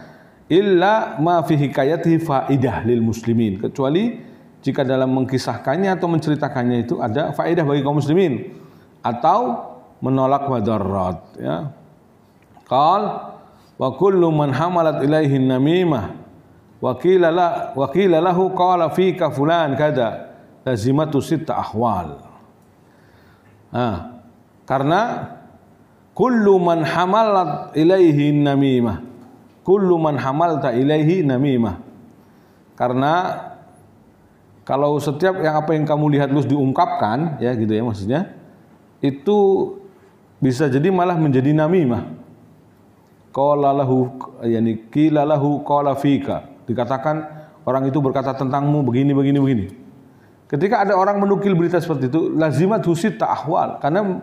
Illa ma fi hikayatihi faidah lil muslimin, kecuali jika dalam mengkisahkannya atau menceritakannya itu ada faedah bagi kaum muslimin atau menolak madarat ya. wa kullu man hamalat ilaihi namimah wa qila lahu qala fika fulan kada lazimatu sitta ahwal. Karena kullu man hamalat ilaihi namimah, kullu man hamalta ilaihi namimah. Karena kalau setiap apa yang kamu lihat terus diungkapkan, ya gitu ya maksudnya, itu bisa jadi malah menjadi namimah. Qala lahu yani qila lahu qala fika. Dikatakan orang itu berkata tentangmu begini. Ketika ada orang menukil berita seperti itu, lazimat husit ahwal, karena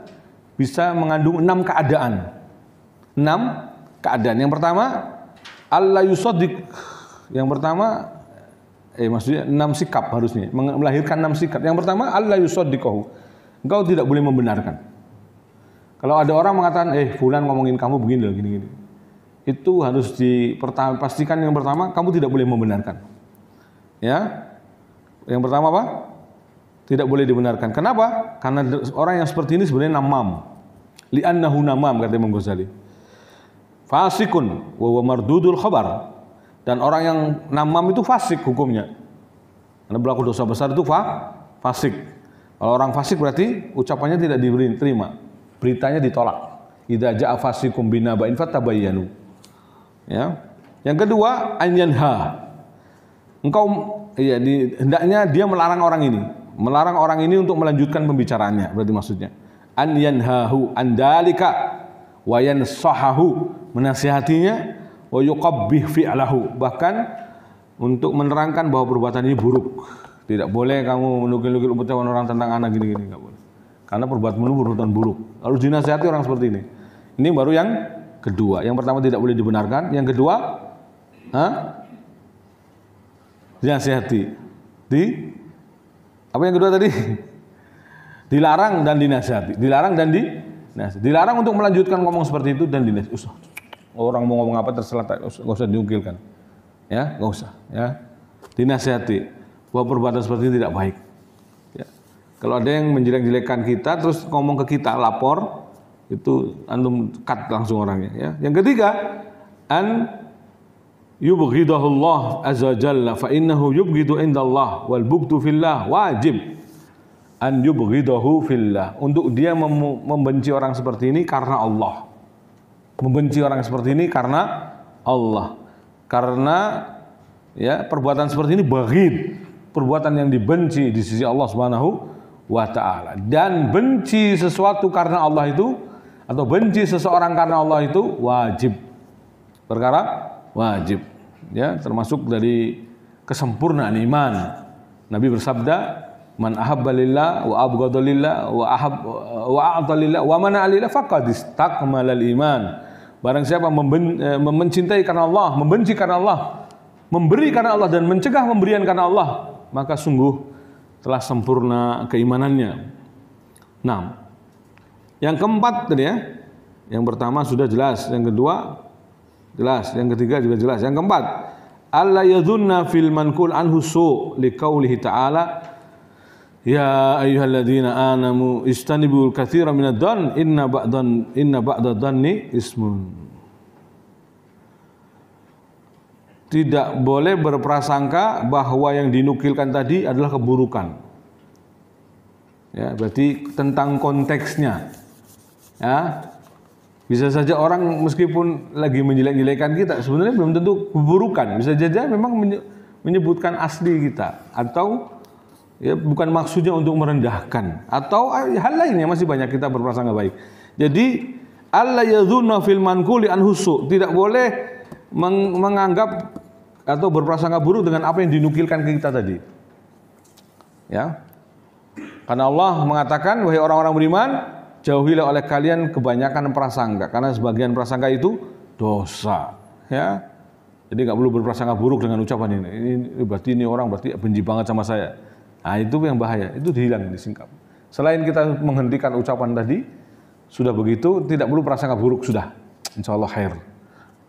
bisa mengandung 6 keadaan. 6 keadaan. Yang pertama, alla yusaddiq. Yang pertama maksudnya 6 sikap harusnya, melahirkan 6 sikap. Yang pertama, alla yusaddiqahu. Engkau tidak boleh membenarkan. Kalau ada orang mengatakan, fulan ngomongin kamu begini loh, gini. Itu harus dipastikan yang pertama, kamu tidak boleh membenarkan. Ya. Yang pertama apa? Tidak boleh dibenarkan. Kenapa? Karena orang yang seperti ini sebenarnya namam. Li'annahu namam, kata Imam Ghazali. Fasikun wa huwa mardudul khabar. Dan orang yang namam itu fasik hukumnya. Karena berlaku dosa besar itu fasik. Kalau orang fasik berarti ucapannya tidak diterima. Beritanya ditolak. Idza ja'a fasikum binaba'in fatabayyanu. Ya. Yang kedua, an yanha. Hendaknya dia melarang orang ini. Melarang orang ini untuk melanjutkan pembicaraannya, berarti maksudnya. An yanhahu an dalika wa yansahahu, menasihatinya, wa yuqabbih fi'lahu, bahkan untuk menerangkan bahwa perbuatan ini buruk. Tidak boleh kamu menukil-nukil ucapan orang tentang anak gini, enggak boleh. Karena perbuatan itu perbuatan buruk. Harus dinasihati orang seperti ini. Ini baru yang kedua. Yang pertama tidak boleh dibenarkan, yang kedua dinasihati. Apa yang kedua tadi? Dilarang dan dinasihati. Dilarang untuk melanjutkan ngomong seperti itu dan dinasihati. Orang mau ngomong apa terserah, enggak usah diukilkan. Ya, enggak usah, ya. Dinasihati bahwa perbuatan seperti ini tidak baik. Ya. Kalau ada yang menjelek-jelekkan kita terus ngomong ke kita, lapor, itu antum cut langsung orangnya, ya. Yang ketiga, an yubghidahullah azza jalla fa innahu yubghidu indallah wal bughdu fillah wajib. An yubghidahu fillah, untuk dia membenci orang seperti ini karena Allah. Membenci orang seperti ini karena Allah. Karena ya perbuatan seperti ini baghid, perbuatan yang dibenci di sisi Allah Subhanahu wa taala. Dan benci sesuatu karena Allah itu, atau benci seseorang karena Allah itu wajib. Perkara wajib, ya, termasuk dari kesempurnaan iman. Nabi bersabda, man ahabba lillah wa abghadha lillah wa a'ta lillah wa mana lillah faqad istakmalal iman. Barang siapa mencintai karena Allah, membenci karena Allah, memberi karena Allah dan mencegah pemberian karena Allah, maka sungguh telah sempurna keimanannya. Nah, yang keempat tadi ya, yang pertama sudah jelas, yang kedua jelas, yang ketiga juga jelas, yang keempat, alla yadhunna fil manqul anhu su' liqaulihi ta'ala ya ayyuhalladzina amanu istanibul katsiran minadh dhann inna ba'dadh dhanni ismun. Tidak boleh berprasangka bahwa yang dinukilkan tadi adalah keburukan. Ya, berarti tentang konteksnya. Ya, bisa saja orang meskipun lagi menjelek-jelekan kita, sebenarnya belum tentu keburukan. Bisa saja memang menyebutkan asli kita, atau ya bukan maksudnya untuk merendahkan, atau hal lainnya, masih banyak kita berprasangka baik. Jadi alla yadhunna fil manquli an husu, tidak boleh menganggap atau berprasangka buruk dengan apa yang dinukilkan ke kita tadi. Ya. Karena Allah mengatakan, wahai orang-orang beriman, jauhilah oleh kalian kebanyakan prasangka, karena sebagian prasangka itu dosa. Ya. Jadi nggak perlu berprasangka buruk dengan ucapan ini. Ini berarti ini orang berarti benci banget sama saya. Nah, itu yang bahaya. Itu dihilang, disingkap. Selain kita menghentikan ucapan tadi, sudah begitu tidak perlu prasangka buruk, sudah. Insya Allah khair.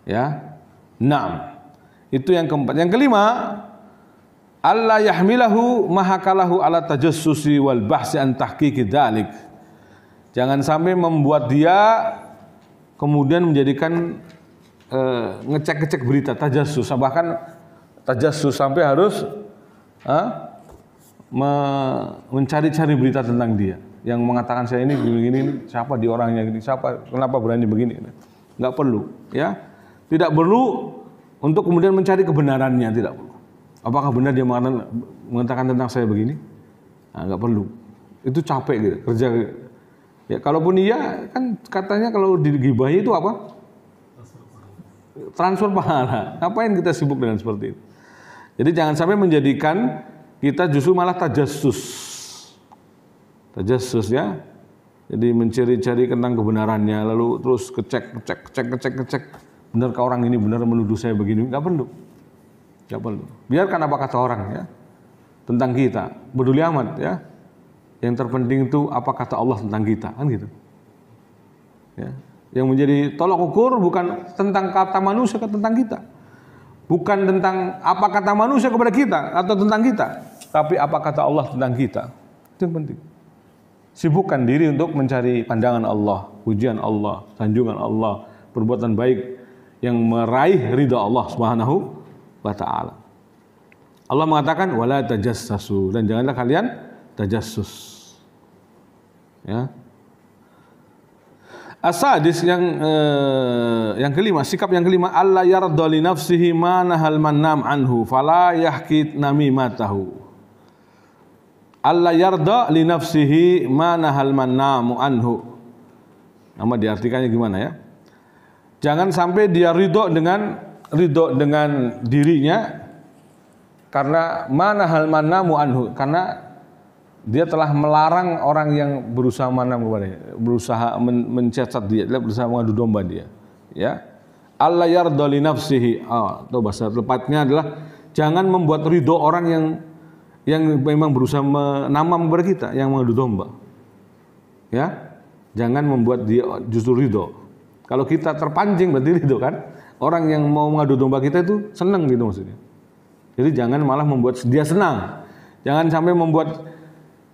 Ya. 6. Itu yang keempat. Yang kelima, alla yahmilahu mahakalahu ala tajassusi wal bahsi an tahqiqi dzalik. Jangan sampai membuat dia kemudian menjadikan ngecek-ngecek berita, tajassus, bahkan tajassus sampai harus mencari-cari berita tentang dia, yang mengatakan saya ini begini, siapa di orangnya, siapa, kenapa berani begini. Nggak perlu, ya, tidak perlu untuk kemudian mencari kebenarannya, tidak perlu. Apakah benar dia mengatakan tentang saya begini? Nah, nggak perlu, itu capek gitu, kerja. Ya, kalaupun iya, kan katanya kalau digibahi itu apa? Transfer pahala. Ngapain kita sibuk dengan seperti itu? Jadi jangan sampai menjadikan kita justru malah tajassus. Tajassus, ya. Jadi mencari-cari tentang kebenarannya, lalu terus ngecek. Benarkah orang ini benar menuduh saya begini? Nggak perlu. Nggak perlu. Biarkan apa kata orang, ya, tentang kita. Peduli amat, ya. Yang terpenting itu apa kata Allah tentang kita, kan gitu. Ya. Yang menjadi tolak ukur bukan tentang kata manusia tentang kita, bukan tentang apa kata manusia kepada kita atau tentang kita, tapi apa kata Allah tentang kita. Itu yang penting. Sibukkan diri untuk mencari pandangan Allah, pujian Allah, sanjungan Allah, perbuatan baik yang meraih ridha Allah Subhanahu wa taala. Allah mengatakan wala tajassasu, dan janganlah kalian tajassus. Ya. As-sadis, yang kelima, sikap yang kelima, alla yarda li nafsihi ma nahal mannam anhu fala yahkit namimatahu. Alla yarda li nafsihi ma nahal mannamu anhu. Nama diartikannya gimana, ya? Jangan sampai dia ridho dengan dirinya karena ma nahal mannamu anhu, karena dia telah melarang orang yang berusaha manam kepadanya, berusaha mencacat dia, berusaha mengadu domba dia. Ya, alla yarda li nafsihi. Atau bahasa tepatnya adalah jangan membuat ridho orang yang memang berusaha menamam kepada kita, yang mengadu domba. Ya, jangan membuat dia justru ridho. Kalau kita terpancing berarti ridho, kan? Orang yang mau mengadu domba kita itu senang gitu maksudnya. Jadi jangan malah membuat dia senang. Jangan sampai membuat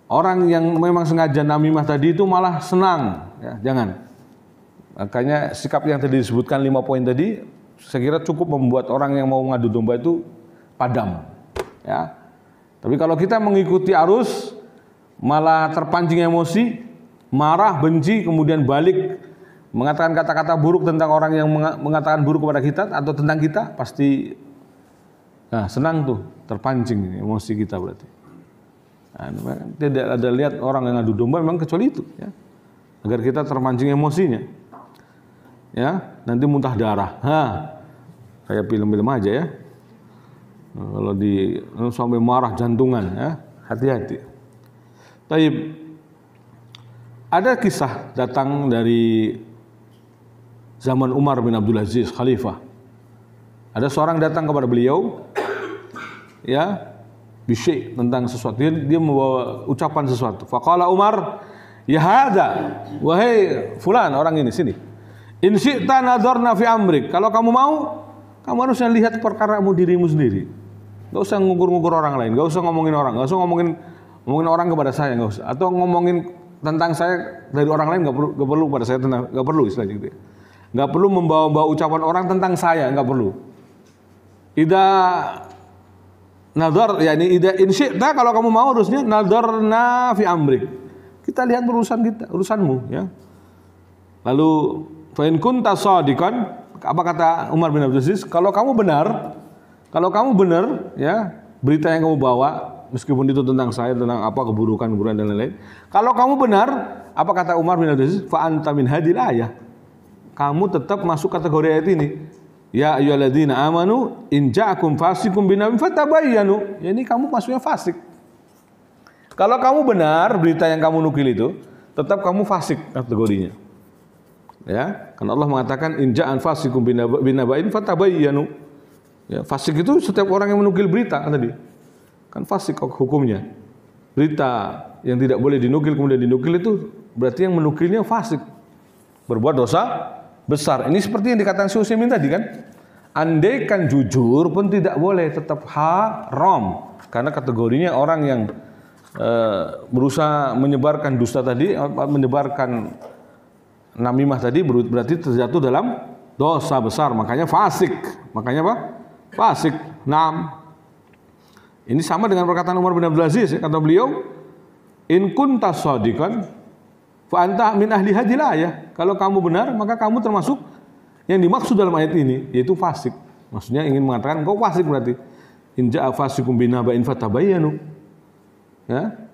orang yang memang sengaja namimah tadi itu malah senang, ya, jangan. Makanya sikap yang tadi disebutkan 5 poin tadi, saya kira cukup membuat orang yang mau mengadu domba itu padam, ya. Tapi kalau kita mengikuti arus, malah terpancing emosi, marah, benci, kemudian balik mengatakan kata-kata buruk tentang orang yang mengatakan buruk kepada kita atau tentang kita, pasti senang tuh, terpancing emosi kita berarti. Nah, tidak ada lihat orang yang adu domba memang kecuali itu, ya, agar kita terpancing emosinya, ya, nanti muntah darah, kayak film-film aja, ya. Kalau sampai marah jantungan, ya, hati-hati. Taib, ada kisah datang dari zaman Umar bin Abdul Aziz, Khalifah. Ada seorang datang kepada beliau, ya, bisyai tentang sesuatu, dia membawa ucapan sesuatu. Faqala Umar, ya hada, wahai fulan, orang ini, sini. In syi'ta nadharna fi amrik. Kalau kamu mau, kamu harusnya lihat perkaramu dirimu sendiri. Gak usah ngukur-ngukur orang lain, gak usah ngomongin orang, gak usah ngomongin orang kepada saya, gak usah. Atau ngomongin tentang saya dari orang lain, gak perlu pada saya, gak perlu istilahnya gitu. Gak perlu membawa-bawa ucapan orang tentang saya, gak perlu. Nadhar, yakni ida in syi'ta, kalau kamu mau harusnya nadharna fi amrik. Kita lihat urusan kita, urusanmu, ya. Lalu fa in kunta shadiqan, apa kata Umar bin Abdul Aziz? Kalau kamu benar, ya, berita yang kamu bawa, meskipun itu tentang saya, tentang apa keburukan dan lain-lain. Kalau kamu benar, apa kata Umar bin Abdul Aziz? Fa anta min hadil ayah. Kamu tetap masuk kategori ayat ini. Ya ayyuhalladzina amanu in ja'akum fasiqun binaba'in fatabayyanu. Ya, ini kamu masuknya fasik. Kalau kamu benar berita yang kamu nukil itu, tetap kamu fasik kategorinya. Ya, karena Allah mengatakan in ja'an fasiqun binaba'in fatabayyanu. Ya, fasik itu setiap orang yang menukil berita tadi. Kan fasik hukumnya. Berita yang tidak boleh dinukil kemudian dinukil itu berarti yang menukilnya fasik. Berbuat dosa besar. Ini seperti yang dikatakan Syekh Utsaimin tadi, kan. Andaikan jujur pun tidak boleh, tetap haram. Karena kategorinya orang yang berusaha menyebarkan dusta tadi, menyebarkan namimah tadi, berarti terjatuh dalam dosa besar, makanya fasik. Makanya apa? Fasik. Naam. Ini sama dengan perkataan Umar bin Abdul Aziz, ya. Kata beliau, in kunta shadiqan fa anta min ahli hadhihi ayah. Kalau kamu benar, maka kamu termasuk yang dimaksud dalam ayat ini, yaitu fasik. Maksudnya ingin mengatakan engkau fasik berarti. In ja'a fasikum binaba'in fatabayyanu. Ya.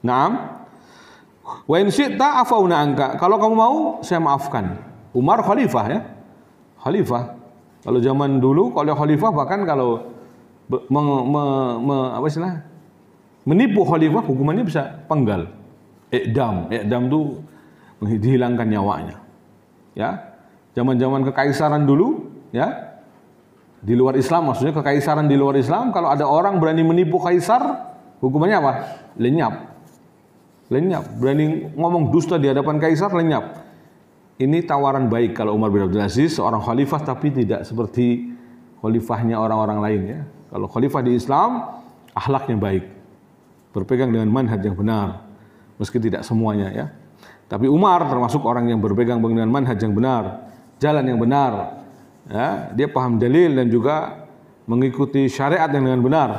Naam. Wa in syi'ta afauna anka. Kalau kamu mau, saya maafkan. Umar khalifah, ya. Khalifah. Kalau zaman dulu, kalau khalifah bahkan kalau menipu khalifah, hukumannya bisa penggal. I'dam itu dihilangkan nyawanya. Ya. Zaman-zaman kekaisaran dulu, ya. Di luar Islam, maksudnya kekaisaran di luar Islam, kalau ada orang berani menipu kaisar, hukumannya apa? Lenyap. Berani ngomong dusta di hadapan kaisar, lenyap. Ini tawaran baik kalau Umar bin Abdul Aziz seorang khalifah, tapi tidak seperti khalifahnya orang-orang lain, ya. Kalau khalifah di Islam, akhlaknya baik, berpegang dengan manhaj yang benar, meski tidak semuanya, ya. Tapi Umar termasuk orang yang berpegang dengan manhaj yang benar, jalan yang benar, ya. Dia paham dalil dan juga mengikuti syariat yang dengan benar.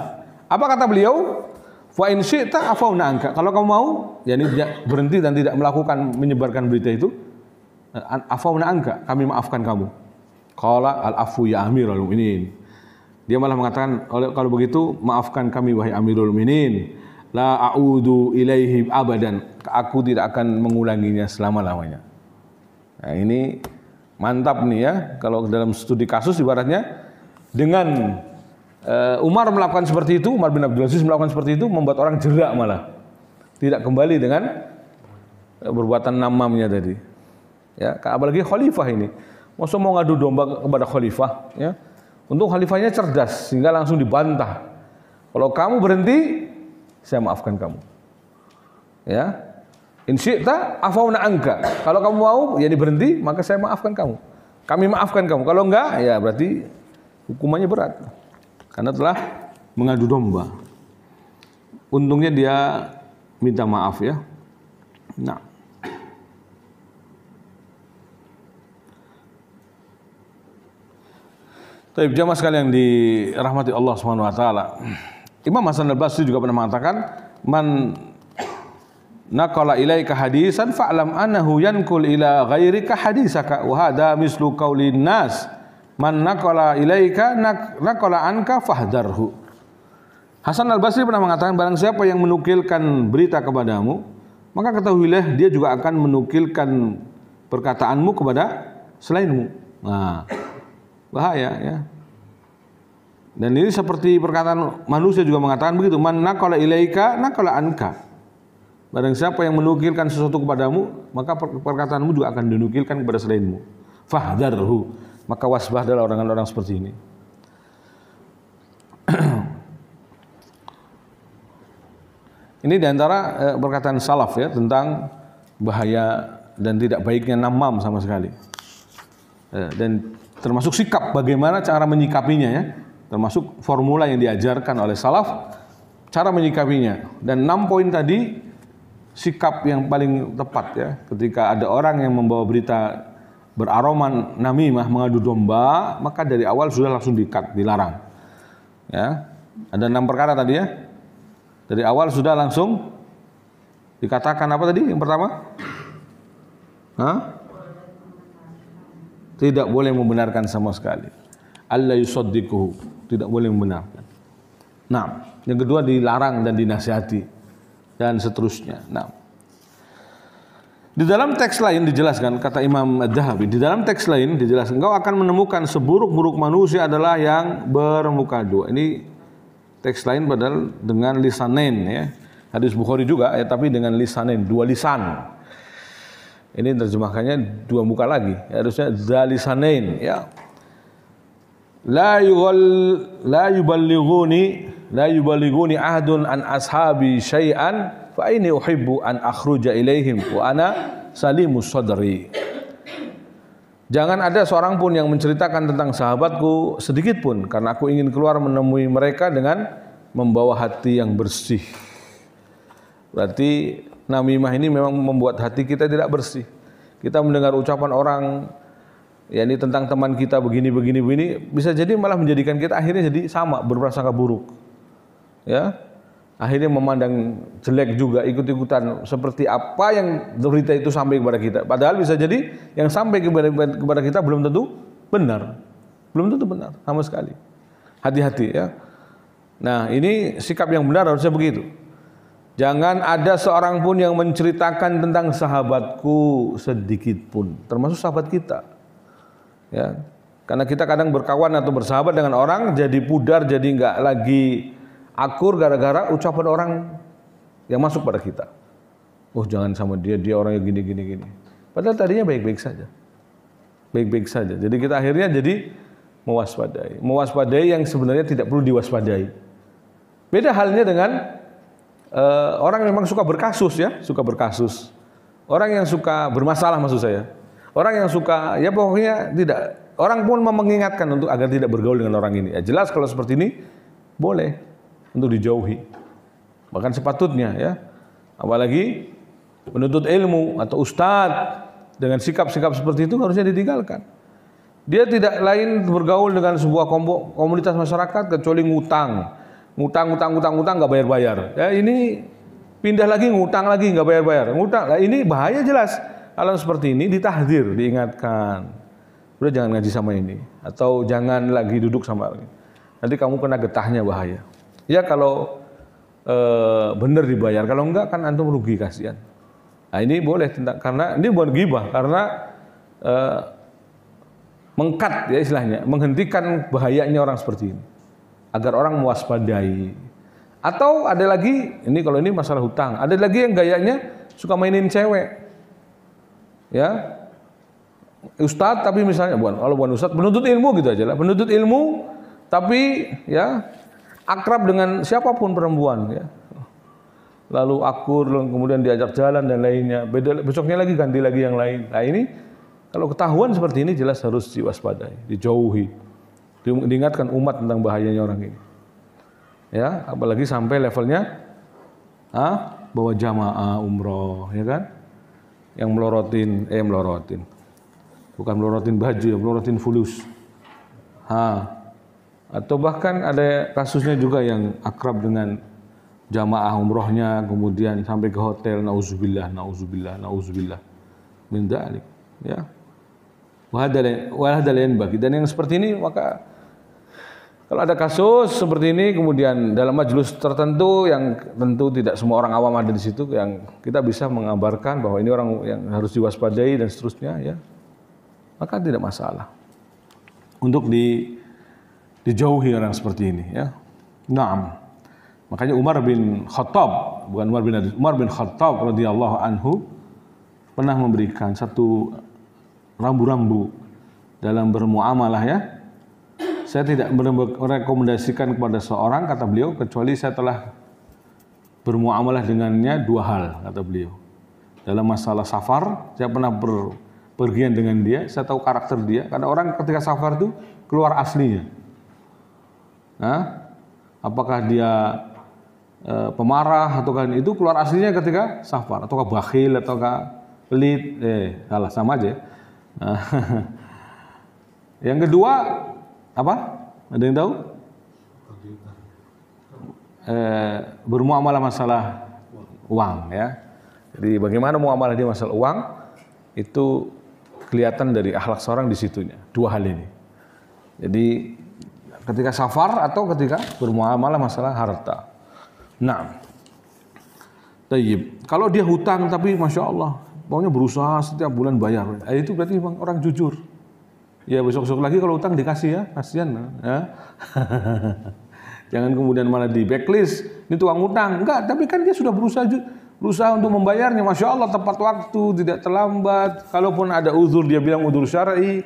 Apa kata beliau? Fa in syi'ta afauna anka. Kalau kamu mau, yakni berhenti dan tidak melakukan menyebarkan berita itu, afauna anka, kami maafkan kamu. Qala al-afu ya Amirul Mukminin. Dia malah mengatakan, kalau begitu maafkan kami wahai Amirul Mukminin. La a'udu ilaihi abadan. Aku tidak akan mengulanginya selama-lamanya. Nah, ini mantap nih, ya. Kalau dalam studi kasus ibaratnya dengan Umar melakukan seperti itu, Umar bin Abdul Aziz melakukan seperti itu, membuat orang jerak malah. Tidak kembali dengan perbuatan namamnya tadi. Ya, apalagi khalifah ini. Masa mau ngadu domba kepada khalifah, ya. Untung khalifahnya cerdas sehingga langsung dibantah. Kalau kamu berhenti, saya maafkan kamu. Ya. In syi'ta afauna anka. Kalau kamu mau jadi berhenti, maka saya maafkan kamu. Kami maafkan kamu. Kalau enggak, ya berarti hukumannya berat. Karena telah mengadu domba. Untungnya dia minta maaf, ya. Nah. Tapi jamaah sekalian dirahmati Allah Subhanahu wa taala. Imam Hasan Al-Basri juga pernah mengatakan, "Man naqala ilaika hadisan fa'lam annahu yanqul ila ghairika hadisaka wa hadha mislu qaulin nas man naqala ilaika naqala anka fahdarhu." Hasan Al-Basri pernah mengatakan, barang siapa yang menukilkan berita kepadamu, maka ketahuilah dia juga akan menukilkan perkataanmu kepada selainmu. Nah, bahaya, ya. Dan ini seperti perkataan manusia juga mengatakan begitu, man naqala ilaika naqala anka. Barang siapa yang menukilkan sesuatu kepadamu, maka perkataanmu juga akan dinukilkan kepada selainmu. Fahdharhu, maka wasbahdalah orang-orang seperti ini. Ini diantara perkataan salaf, ya, tentang bahaya dan tidak baiknya namam sama sekali. Dan termasuk sikap bagaimana cara menyikapinya, ya. Termasuk formula yang diajarkan oleh salaf, cara menyikapinya. Dan 6 poin tadi sikap yang paling tepat, ya. Ketika ada orang yang membawa berita beraroma namimah, mengadu domba, maka dari awal sudah langsung di-cut, dilarang. Ya. Ada 6 perkara tadi, ya. Dari awal sudah langsung dikatakan apa tadi? Yang pertama? Tidak boleh membenarkan sama sekali. Allah yusaddiquhu, tidak boleh membenarkan. Nah, yang kedua dilarang dan dinasihati dan seterusnya. Nah, di dalam teks lain dijelaskan, kata Imam Adz-Dzahabi, di dalam teks lain dijelaskan, engkau akan menemukan seburuk-buruk manusia adalah yang bermuka dua. Ini teks lain padahal dengan lisanen, ya. Hadis Bukhari juga, ya, tapi dengan lisanen, 2 lisan. Ini terjemahkannya 2 muka lagi, ya, harusnya zalisanen, ya. La yuballighuni ahdun an ashabi syai'an fa inni uhibbu an akhruja ilaihim wa ana salimus sadri. Jangan ada seorang pun yang menceritakan tentang sahabatku sedikit pun, karena aku ingin keluar menemui mereka dengan membawa hati yang bersih. Berarti namimah ini memang membuat hati kita tidak bersih. Kita mendengar ucapan orang ya ini tentang teman kita begini, bisa jadi malah menjadikan kita akhirnya jadi sama, berprasangka buruk. Ya, akhirnya memandang jelek juga, ikut-ikutan seperti apa yang berita itu sampai kepada kita. Padahal bisa jadi yang sampai kepada kita belum tentu benar, sama sekali. Hati-hati ya. Nah, ini sikap yang benar harusnya begitu. Jangan ada seorang pun yang menceritakan tentang sahabatku sedikit pun, termasuk sahabat kita. Ya, karena kita kadang berkawan atau bersahabat dengan orang jadi pudar, jadi nggak lagi akur gara-gara ucapan orang yang masuk pada kita. Oh, jangan sama dia orang yang gini. Padahal tadinya baik-baik saja. Jadi kita akhirnya jadi mewaspadai yang sebenarnya tidak perlu diwaspadai. Beda halnya dengan orang yang memang suka berkasus ya, Orang yang suka bermasalah maksud saya. Orang yang suka ya pokoknya tidak. Orang pun mengingatkan untuk agar tidak bergaul dengan orang ini. Ya, jelas kalau seperti ini boleh untuk dijauhi. Bahkan sepatutnya ya. Apalagi menuntut ilmu atau ustadz dengan sikap-sikap seperti itu harusnya ditinggalkan. Dia tidak lain bergaul dengan sebuah komunitas masyarakat kecuali ngutang nggak bayar-bayar. Ya ini pindah lagi ngutang lagi nggak bayar-bayar. Ngutang. Nah, ini bahaya jelas. Kalau seperti ini ditahdzir, diingatkan. Udah jangan ngaji sama ini atau jangan lagi duduk sama ini. Nanti kamu kena getahnya bahaya. Ya kalau benar dibayar, kalau enggak kan antum rugi kasihan. Nah, ini boleh karena ini bukan ghibah karena mengkat ya istilahnya, menghentikan bahayanya orang seperti ini. Agar orang mewaspadai. Atau ada lagi, ini kalau ini masalah hutang, ada lagi yang gayanya suka mainin cewek. Ya. Ustadz tapi misalnya kalau bukan ustadz, penuntut ilmu gitu aja lah. Penuntut ilmu tapi ya akrab dengan siapapun perempuan ya. Lalu akur, kemudian diajak jalan dan lainnya. Besoknya lagi ganti lagi yang lain. Nah, ini kalau ketahuan seperti ini jelas harus diwaspadai, dijauhi. Diingatkan umat tentang bahayanya orang ini. Ya, apalagi sampai levelnya bawa jamaah umroh, ya kan? Yang melorotin. Bukan melorotin baju, ya melorotin fulus. Atau bahkan ada kasusnya juga yang akrab dengan jamaah umrohnya, kemudian sampai ke hotel, nauzubillah min dzalik, ya. Wahadalain bagi. Dan yang seperti ini maka kalau ada kasus seperti ini kemudian dalam majelis tertentu yang tentu tidak semua orang awam ada di situ, yang kita bisa mengabarkan bahwa ini orang yang harus diwaspadai dan seterusnya ya, maka tidak masalah untuk dijauhi orang seperti ini ya. Naam. Makanya Umar bin Khattab radhiyallahu anhu pernah memberikan satu rambu-rambu dalam bermuamalah ya. Saya tidak merekomendasikan kepada seorang, kata beliau, kecuali saya telah bermuamalah dengannya dua hal, kata beliau. Dalam masalah safar, saya pernah berpergian dengan dia, saya tahu karakter dia. Karena orang ketika safar itu keluar aslinya. Apakah dia pemarah atau kan itu keluar aslinya ketika safar, ataukah bakhil ataukah pelit, salah sama aja. Yang kedua apa? Ada yang tahu? Bermuamalah masalah uang ya. Jadi bagaimana muamalah dia masalah uang itu kelihatan dari akhlak seorang di situnya. Dua hal ini. Jadi ketika safar atau ketika bermuamalah masalah harta. Nah, tayyib. Kalau dia hutang tapi masya Allah, pokoknya berusaha setiap bulan bayar. Itu berarti memang orang jujur. Ya besok-besok lagi kalau utang dikasih ya, kasihan ya. Jangan kemudian malah di backlist, ini tukang utang. Enggak, tapi kan dia sudah berusaha untuk membayarnya. Masya Allah tepat waktu, tidak terlambat. Kalaupun ada uzur, dia bilang uzur syar'i,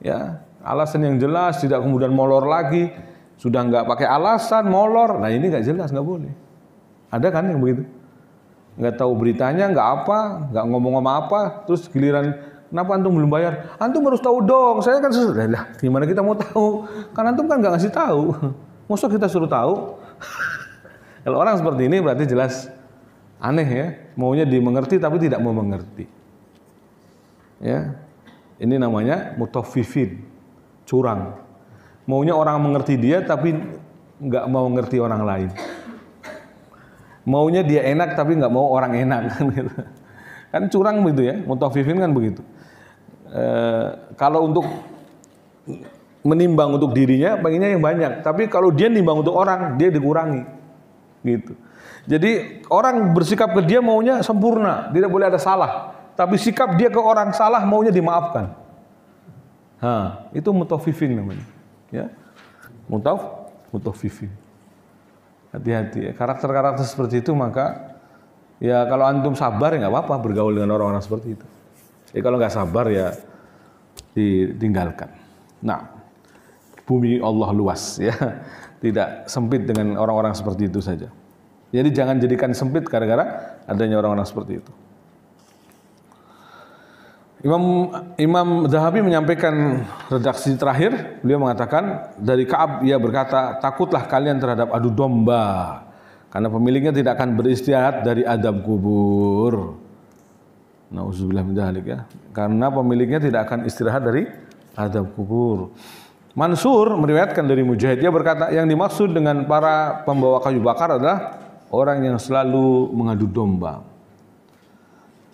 ya alasan yang jelas, tidak kemudian molor lagi. Sudah enggak pakai alasan, molor. Nah ini enggak jelas, enggak boleh. Ada kan yang begitu? Enggak tahu beritanya, enggak apa, enggak ngomong-ngomong apa, terus giliran kenapa antum belum bayar? Antum harus tahu dong. Saya kan lah, gimana kita mau tahu? Kan antum kan nggak ngasih tahu. Masa kita suruh tahu? Kalau orang seperti ini berarti jelas aneh ya. Maunya dimengerti tapi tidak mau mengerti. Ya. Ini namanya mutaffifin, curang. Maunya orang mengerti dia tapi nggak mau ngerti orang lain. Maunya dia enak tapi nggak mau orang enak kan gitu. Kan curang begitu ya, mutaffifin kan begitu. Kalau untuk menimbang untuk dirinya pengennya yang banyak, tapi kalau dia nimbang untuk orang dia dikurangi gitu. Jadi orang bersikap ke dia maunya sempurna, tidak boleh ada salah. Tapi sikap dia ke orang salah maunya dimaafkan. Itu mutaffifin namanya. Ya. Mutaffifin. Hati-hati ya. Karakter-karakter seperti itu maka ya kalau antum sabar ya nggak apa-apa bergaul dengan orang-orang seperti itu. Kalau nggak sabar ya ditinggalkan. Nah, bumi Allah luas ya. Tidak sempit dengan orang-orang seperti itu saja. Jadi jangan jadikan sempit gara-gara adanya orang-orang seperti itu. Imam Zahabi menyampaikan redaksi terakhir, beliau mengatakan dari Ka'ab ia berkata, takutlah kalian terhadap adu domba karena pemiliknya tidak akan beristirahat dari adab kubur. Nauzubillah min dzalik ya. Karena pemiliknya tidak akan istirahat dari adab kubur. Mansur meriwayatkan dari Mujahid, dia berkata yang dimaksud dengan para pembawa kayu bakar adalah orang yang selalu mengadu domba.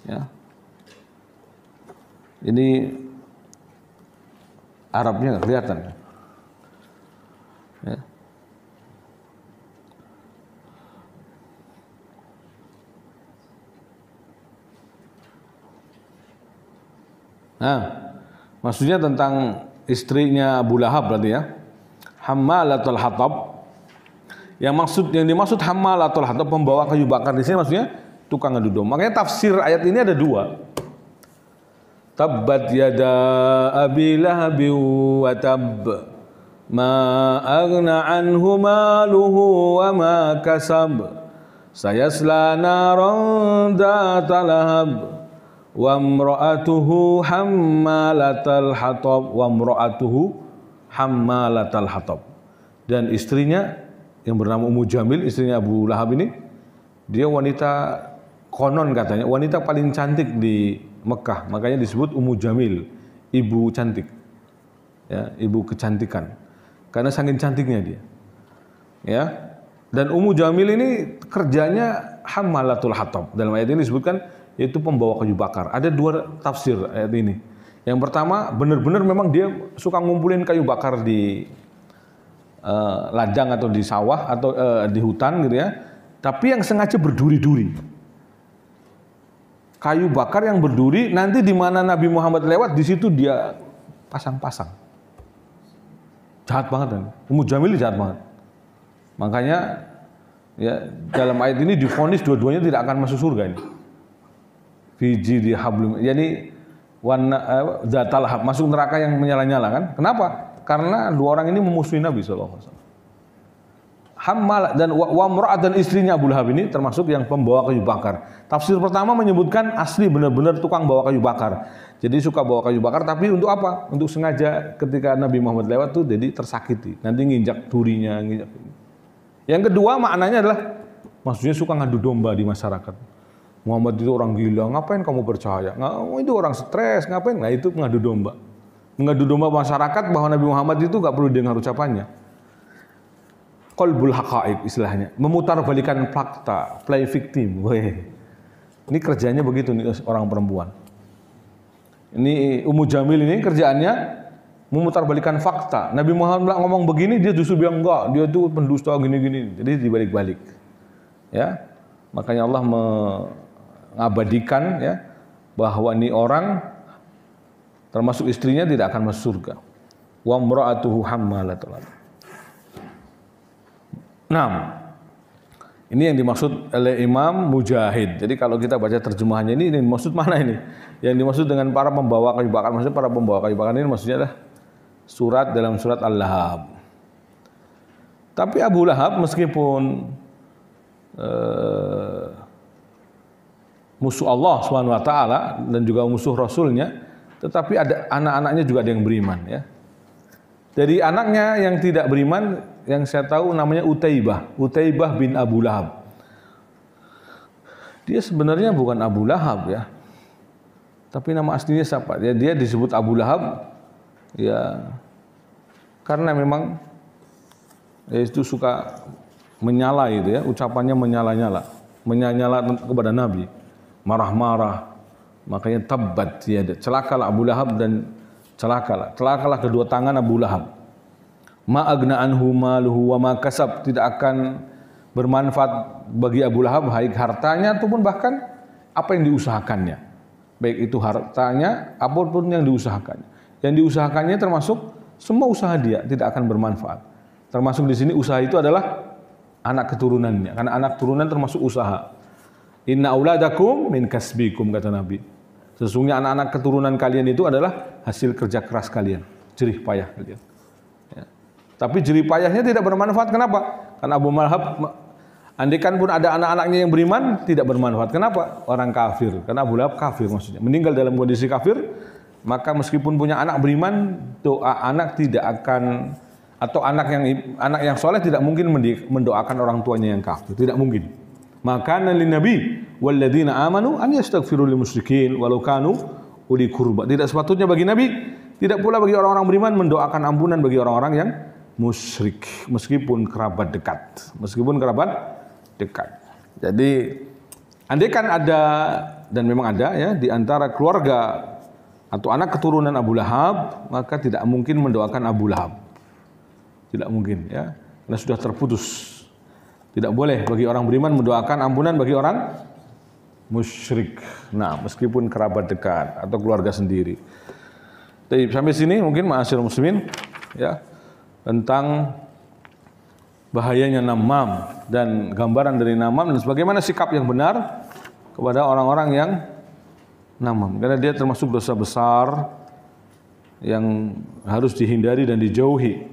Ya. Ini Arabnya nggak kelihatan. Ya. Nah, maksudnya tentang istrinya Abu Lahab berarti ya. Hammalatul Hatab. Yang dimaksud Hammalatul Hatab, pembawa kayu bakar di sini maksudnya tukang adu domba. Makanya tafsir ayat ini ada dua. Tabbat yada abi lahabi wa tab ma aghna anhu maluhu wa ma kasab sayasla naran dzata lahab wa imra'atuhu hammalatal hatab dan istrinya yang bernama Ummu Jamil, istrinya Abu Lahab ini, dia wanita konon katanya wanita paling cantik di Mekah, makanya disebut Ummu Jamil, ibu cantik, ya, ibu kecantikan, karena saking cantiknya dia, ya. Dan Ummu Jamil ini kerjanya hammalatul hatab. Dalam ayat ini disebutkan yaitu pembawa kayu bakar. Ada dua tafsir ayat ini. Yang pertama, benar-benar memang dia suka ngumpulin kayu bakar di ladang atau di sawah atau di hutan gitu ya. Tapi yang sengaja berduri-duri. Kayu bakar yang berduri, nanti di mana Nabi Muhammad lewat, di situ dia pasang-pasang. Jahat banget kan? Ummu Jamil jahat banget. Makanya ya dalam ayat ini divonis dua-duanya tidak akan masuk surga ini. Fiji di hablum, jadi zatal hab, masuk neraka yang menyala-nyala kan? Kenapa? Karena dua orang ini memusuhi Nabi SAW. Hammal dan wamra'at dan istrinya Abu Lahab ini termasuk yang pembawa kayu bakar. Tafsir pertama menyebutkan asli benar-benar tukang bawa kayu bakar. Jadi suka bawa kayu bakar, tapi untuk apa? Untuk sengaja ketika Nabi Muhammad lewat tuh jadi tersakiti. Nanti nginjak durinya, nginjak. Yang kedua maknanya adalah maksudnya suka ngadu domba di masyarakat. Muhammad itu orang gila, ngapain kamu percaya? Itu orang stres, ngapain? Nah itu mengadu domba. Mengadu domba masyarakat bahwa Nabi Muhammad itu gak perlu dengar ucapannya. Qalbul haqa'iq istilahnya, memutarbalikan fakta, play victim. Weh. Ini kerjanya begitu nih orang perempuan. Ini Ummu Jamil ini kerjaannya memutarbalikan fakta. Nabi Muhammad ngomong begini, dia justru bilang enggak, dia itu pendusta gini-gini. Jadi dibalik-balik. Ya. Makanya Allah mengabadikan ya bahwa ini orang termasuk istrinya tidak akan masuk surga. Wa imra'atuhu hammalatul hatab. Nah, ini yang dimaksud oleh Imam Mujahid. Jadi kalau kita baca terjemahannya ini maksud mana ini? Yang dimaksud dengan para pembawa kayu bakar, maksudnya para pembawa kayu bakar ini maksudnya adalah surat dalam surat Al-Lahab. Tapi Abu Lahab meskipun musuh Allah SWT dan juga musuh Rasulnya, tetapi ada anak-anaknya juga ada yang beriman ya. Dari anaknya yang tidak beriman, yang saya tahu namanya Utaibah bin Abu Lahab. Dia sebenarnya bukan Abu Lahab ya. Tapi nama aslinya siapa? Ya, dia disebut Abu Lahab ya karena memang ya, itu suka menyala itu ya, ucapannya menyala-nyala kepada Nabi, marah-marah. Makanya tabbat ya, celakalah Abu Lahab dan celakalah kedua tangan Abu Lahab. Ma agna anhu maluhu wa ma kasab, tidak akan bermanfaat bagi Abu Lahab baik hartanya ataupun bahkan apa yang diusahakannya. Baik itu hartanya apapun yang diusahakannya. Yang diusahakannya termasuk semua usaha dia tidak akan bermanfaat. Termasuk di sini usaha itu adalah anak keturunannya, karena anak turunan termasuk usaha. Inna auladakum min kasbikum, kata Nabi. Sesungguhnya anak-anak keturunan kalian itu adalah hasil kerja keras kalian, jerih payah kalian. Ya. Tapi jerih payahnya tidak bermanfaat. Kenapa? Karena Abu Lahab, andaikan pun ada anak-anaknya yang beriman, tidak bermanfaat. Kenapa? Orang kafir. Karena Abu Lahab kafir maksudnya. Meninggal dalam kondisi kafir, maka meskipun punya anak beriman, doa anak tidak akan, atau anak yang soleh tidak mungkin mendoakan orang tuanya yang kafir. Tidak mungkin. Maka Nabi walladzina amanu an yastaghfiru lil musyrikin walau kanu uli qurba. Tidak sepatutnya bagi Nabi, tidak pula bagi orang-orang beriman mendoakan ampunan bagi orang-orang yang musyrik meskipun kerabat dekat. Jadi andaikan ada, dan memang ada ya, di antara keluarga atau anak keturunan Abu Lahab, maka tidak mungkin mendoakan Abu Lahab. Tidak mungkin ya, karena sudah terputus. Tidak boleh bagi orang beriman mendoakan ampunan bagi orang musyrik. Nah, meskipun kerabat dekat atau keluarga sendiri. Jadi sampai sini mungkin ma'asyiral muslimin ya, tentang bahayanya namam dan gambaran dari namam dan bagaimana sikap yang benar kepada orang-orang yang namam. Karena dia termasuk dosa besar yang harus dihindari dan dijauhi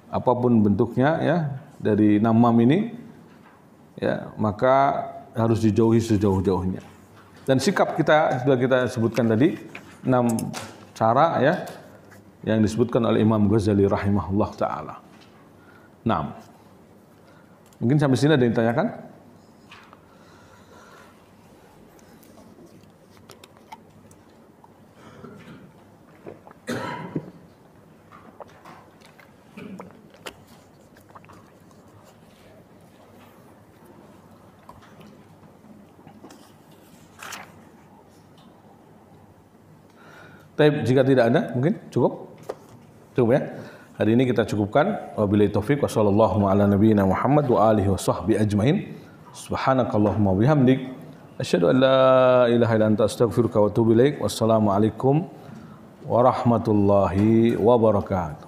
apapun bentuknya ya dari namam ini. Ya, maka harus dijauhi sejauh-jauhnya. Dan sikap kita sudah kita sebutkan tadi 6 cara ya yang disebutkan oleh Imam Ghazali rahimahullah taala. 6. Mungkin sampai sini ada yang ditanyakan? Tapi jika tidak ada, mungkin cukup ya. Hari ini kita cukupkan. Wabillahi taufik wa sallallahu ala nabiyyina Muhammad wa alihi wa sahbihi ajmain. Subhanakallahumma wa bihamdik asyhadu an la ilaha illa anta astaghfiruka wa atubu ilaik. Wassalamu alaikum warahmatullahi wabarakatuh.